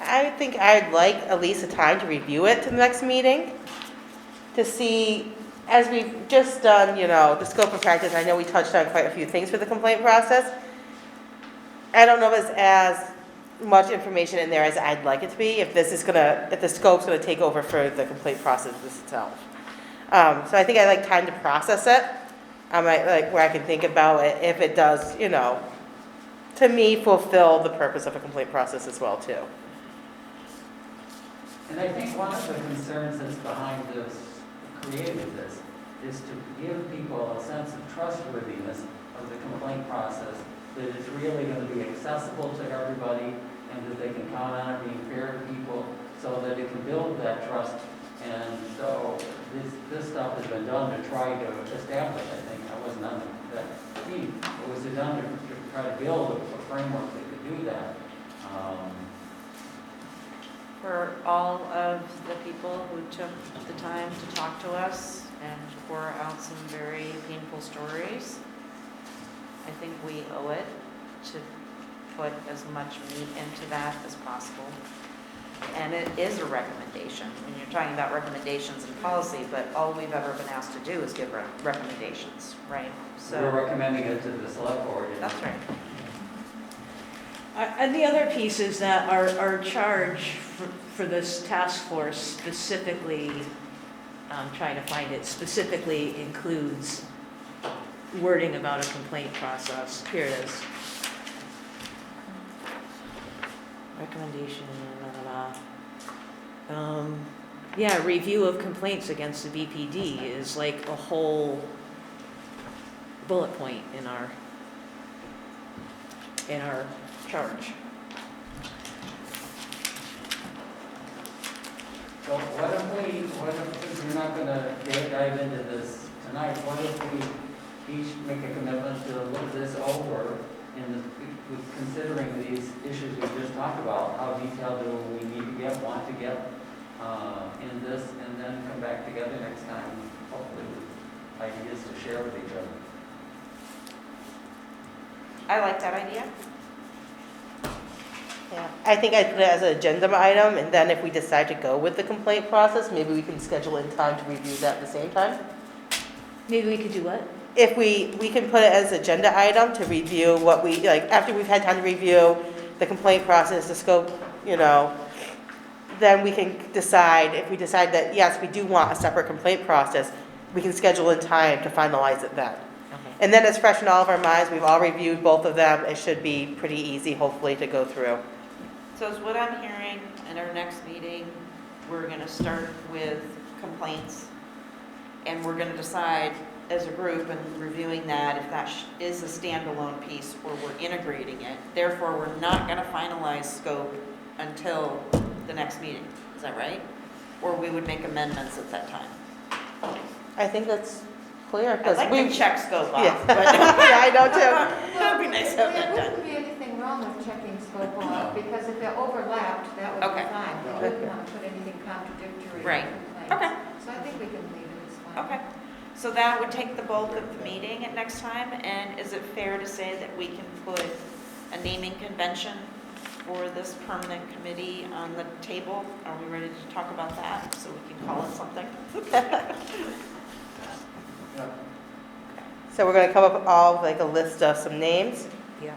I think I'd like at least a time to review it to the next meeting, to see, as we've just done, you know, the scope of practice. I know we touched on quite a few things for the complaint process. I don't know if it's as much information in there as I'd like it to be, if the scope's gonna take over for the complaint process itself. So I think I'd like time to process it. I might like where I can think about it, if it does, you know, to me, fulfill the purpose of a complaint process as well, too. And I think one of the concerns that's behind this, creating this, is to give people a sense of trustworthiness of the complaint process, that it's really going to be accessible to everybody, and that they can count on it being fair to people, so that it can build that trust. And so this stuff has been done to try to establish, I think, I wasn't on that team, it was done to try to build a framework that could do that. For all of the people who took the time to talk to us and pour out some very painful stories, I think we owe it to put as much meat into that as possible. And it is a recommendation. When you're talking about recommendations and policy, but all we've ever been asked to do is give recommendations, right? We're recommending it to the select board. That's right. And the other piece is that our charge for this task force specifically, I'm trying to find it, specifically includes wording about a complaint process. Here it is. Recommendation, yeah, review of complaints against the BPD is like a whole bullet point in our charge. So what if, since we're not gonna dive into this tonight, what if we each make a commitment to look this over with considering these issues we just talked about, how detailed do we need to get, want to get in this, and then come back together next time, hopefully with ideas to share with each other. I like that idea. Yeah, I think I'd put it as an agenda item, and then if we decide to go with the complaint process, maybe we can schedule in time to review that at the same time. Maybe we could do what? If we can put it as agenda item to review what we, like, after we've had time to review the complaint process, the scope, you know, then we can decide, if we decide that, yes, we do want a separate complaint process, we can schedule in time to finalize it then. Okay. And then it's fresh in all of our minds, we've all reviewed both of them, it should be pretty easy, hopefully, to go through. So is what I'm hearing in our next meeting, we're gonna start with complaints, and we're gonna decide as a group and reviewing that if that is a standalone piece or we're integrating it. Therefore, we're not gonna finalize scope until the next meeting. Is that right? Or we would make amendments at that time. I think that's clear, I'd because like to check scope off, Yeah. but Yeah, I know too. that'd be nice to have that There done. wouldn't be anything wrong with checking scope off, because if it overlapped, that would Okay. be fine. We wouldn't want to put anything contradictory. in Right. the complaints. Okay. So I think we can leave it as fine. Okay, so that would take the bulk of the meeting at next time, and is it fair to say that we can put a naming convention for this permanent committee on the table? Are we ready to talk about that, so we can call it something? Yeah. So we're gonna come up with all, like a list of some names. Yeah.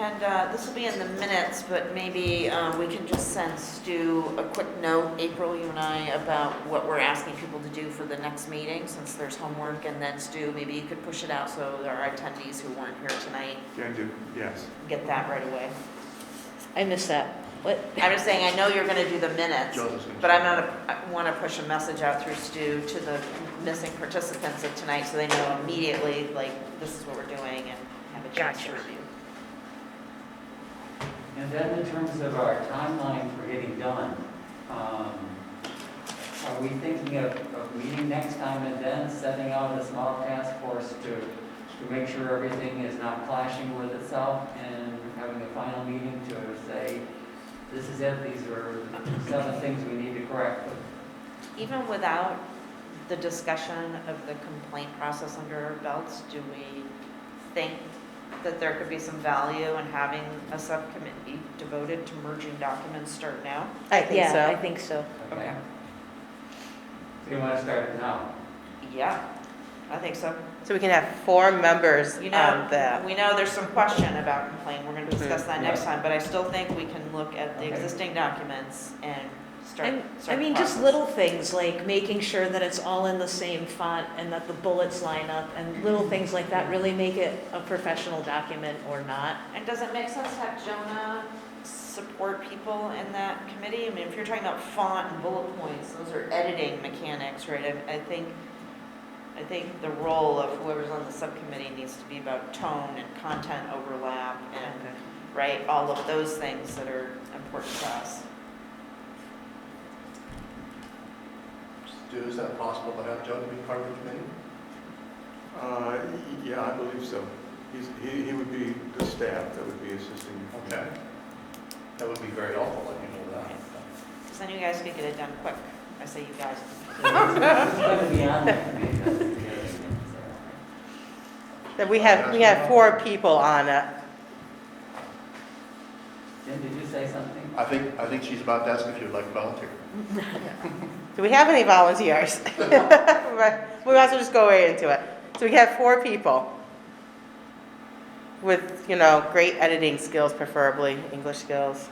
And this will be in the minutes, but maybe we can just send Stu a quick note, April, you and I, about what we're asking people to do for the next meeting, since there's homework, and then Stu, maybe you could push it out so our attendees who weren't here tonight Can do, yes. get that right away. I missed that. What? I'm just saying, I know you're gonna do the minutes, Joe was gonna but say. I wanna push a message out through Stu to the missing participants of tonight, so they know immediately, like, this is what we're doing, and have a chance to Gotcha. review. And then in terms of our timeline for getting done, are we thinking of meeting next time and then setting out a small task force to make sure everything is not clashing with itself and having a final meeting to say, this is it, these are 7 things we need to correct? Even without the discussion of the complaint process under our belts, do we think that there could be some value in having a subcommittee devoted to merging documents start now? I think Yeah, I so. think so. Okay. So you want to start it now? Yeah, I think so. So we can have 4 members You on know, that. we know there's some question about complaint, we're gonna discuss that next Yeah. time, but I still think we can look at the Okay. existing documents and start I mean, the just process. little things like making sure that it's all in the same font and that the bullets line up and little things like that really make it a professional document or not. And does it make sense to have Jonah support people in that committee? I mean, if you're talking about font and bullet points, those are editing mechanics, right? I think the role of whoever's on the subcommittee needs to be about tone and content overlap and, right, all of those things that are important to us. Stu, is that possible to have Joe to be part of the committee? Yeah, I believe so. He would be the staff that would be assisting. Okay. That would be very helpful, let you know that. Because then you guys could get it done quick. I say you guys. It's going to be on the committee. Then we have 4 people on it. Jim, did you say something? I think she's about to ask if you'd like to volunteer. Do we have any volunteers? Right. We might as well just go right into it. So we have 4 people with, great editing skills, preferably English skills.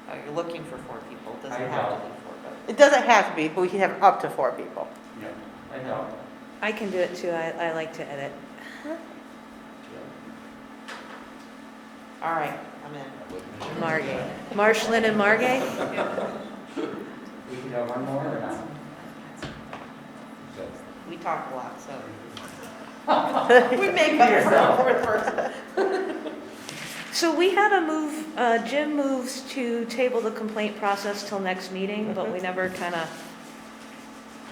Oh, you're looking for 4 people. It doesn't I have to know. be 4, but. It doesn't have to be, but we can have up to 4 people. Yeah. I know. I can do it too. I like to edit. All right, I'm in. Margay. Marshland and Margay? We could have one more or not? We talk a lot, so. We make better for a 4th person. So we had a move, Jim moves to table the complaint process till next meeting, but we never kind of,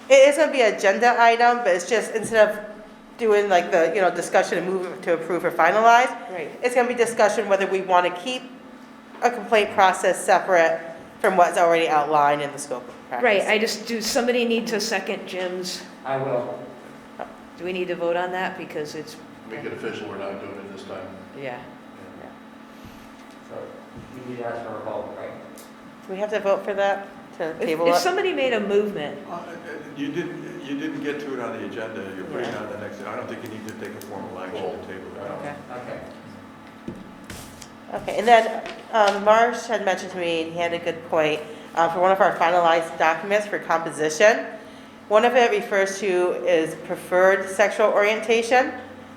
It is going to be an agenda item, but it's just instead of doing like the, discussion and move it to approve or finalize, right. it's going to be discussion whether we want to keep a complaint process separate from what's already outlined in the scope of practice. Right, do somebody need to second Jim's, I will. do we need to vote on that because it's, Make it official, we're not doing it this time. yeah. So you need to ask for a vote, right? Do we have to vote for that, to table If it? somebody made a movement, You didn't get to it on the agenda, you're putting it on the next, I don't think you need to take a formal action to table it. okay. Okay. Okay, and then Marsh had mentioned to me, and he had a good point, for one of our finalized documents for composition, one of it refers to is preferred sexual orientation,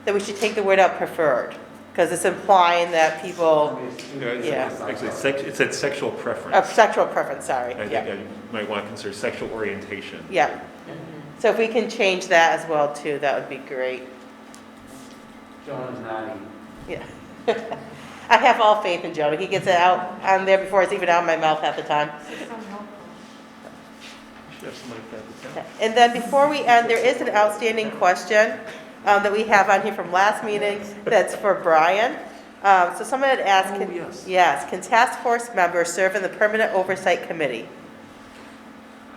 that we should take the word out preferred, because it's implying that people, Yeah. Actually, it said sexual preference. of sexual preference, sorry, I think yeah, you might want to consider sexual orientation. yeah. So if we can change that as well too, that would be great, Joan's nodding. yeah. I have all faith in Joe, he gets it out on there before it's even out of my mouth half the time. Should have somebody like that to tell. And then before we end, there is an outstanding question that we have on here from last meeting that's for Brian. So someone had asked, Oh, yes. yes, can task force members serve in the permanent oversight committee?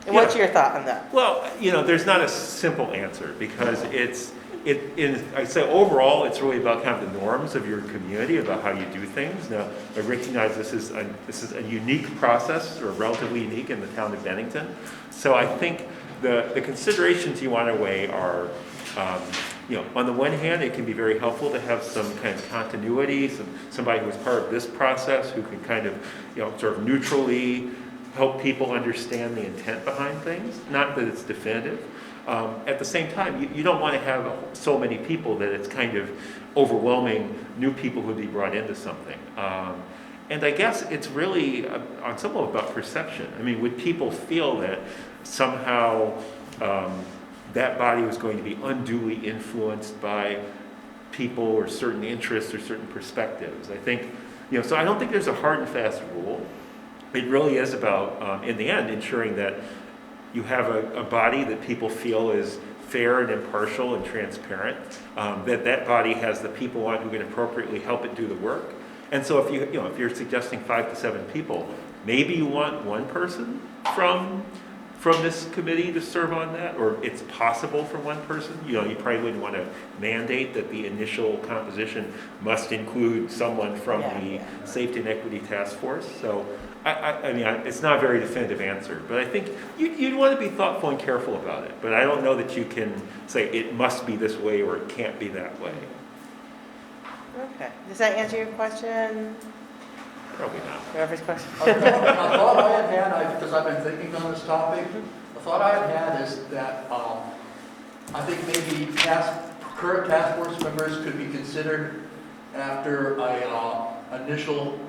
And what's your thought on that? Well, there's not a simple answer because I say overall, it's really about kind of the norms of your community, about how you do things. Now, I recognize this is a unique process, or relatively unique in the town of Bennington. So I think the considerations you want to weigh are, on the one hand, it can be very helpful to have some kind of continuity, somebody who was part of this process who can kind of, sort of neutrally help people understand the intent behind things, not that it's definitive. At the same time, you don't want to have so many people that it's kind of overwhelming new people who would be brought into something. And I guess it's really on some level about perception. I mean, would people feel that somehow that body was going to be unduly influenced by people or certain interests or certain perspectives? I think, so I don't think there's a hard and fast rule. It really is about, in the end, ensuring that you have a body that people feel is fair and impartial and transparent, that body has the people on who can appropriately help it do the work. And so if you're suggesting 5 to 7 people, maybe you want one person from this committee to serve on that, or it's possible for one person. You probably wouldn't want to mandate that the initial composition must include someone from the Safety and Equity Task Force. So I mean, it's not a very definitive answer, but I think you'd want to be thoughtful and careful about it. But I don't know that you can say it must be this way or it can't be that way. Okay, does that answer your question? Probably not. Whoever's question. A thought I had, because I've been thinking on this topic, the thought I had is that I think maybe current task force members could be considered after a initial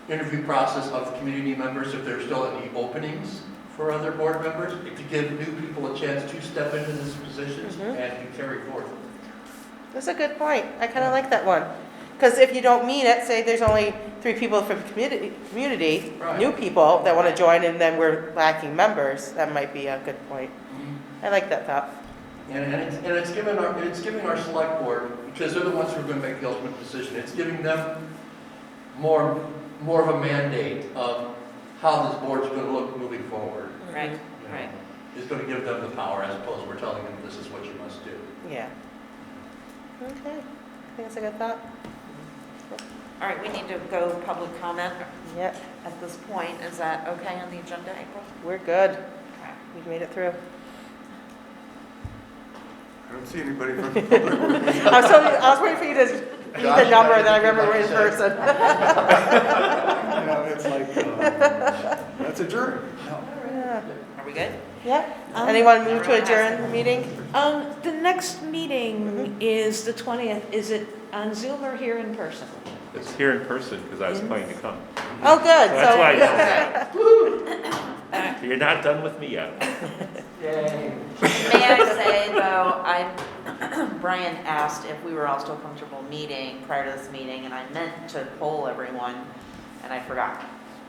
interview process of community members, if there's still any openings for other board members, to give new people a chance to step into these positions and to carry forth. That's a good point. I kind of like that one. Because if you don't mean it, say there's only 3 people from community, Right. new people that want to join, and then we're lacking members, that might be a good point. I like that thought. And it's giving our select board, because they're the ones who are going to make the ultimate decision, it's giving them more of a mandate of how this board's going to look moving forward. Right, You know, right. It's going to give them the power as opposed to we're telling them this is what you must do. Yeah. Okay, I think that's a good thought. All right, we need to go public comment Yep, at this point. Is that okay on the agenda, April? we're good. Okay. We've made it through. I don't see anybody from the public. I was waiting for you to read the number, and then I remember we're in person. It's like, that's adjourned. Yeah. Are we good? Yep. Um, Anyone move to adjourn the meeting? The next meeting is the 20th. Is it on Zoom or here in person? It's here in person because I was planning to come. Oh, good. So that's why I So, said that. You're not done with me yet. Yay. May I say, though, Brian asked if we were all still comfortable meeting prior to this meeting, and I meant to poll everyone, and I forgot.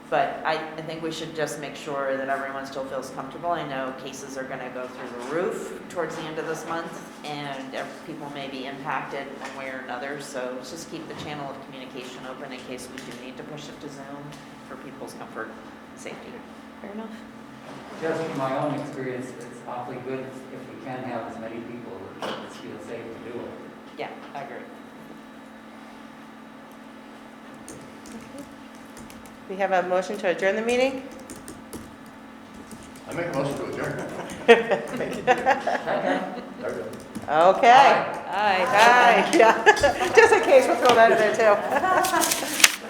But I think we should just make sure that everyone still feels comfortable. I know cases are going to go through the roof towards the end of this month, and people may be impacted one way or another. So let's just keep the channel of communication open in case we do need to push it to Zoom for people's comfort and safety. Fair enough. Just from my own experience, it's awfully good if we can have as many people that feel safe to do it. Yeah, I agree. we have a motion to adjourn the meeting? I make a motion to adjourn. Okay. Aye. Yeah. Just in case, we'll throw that in there too.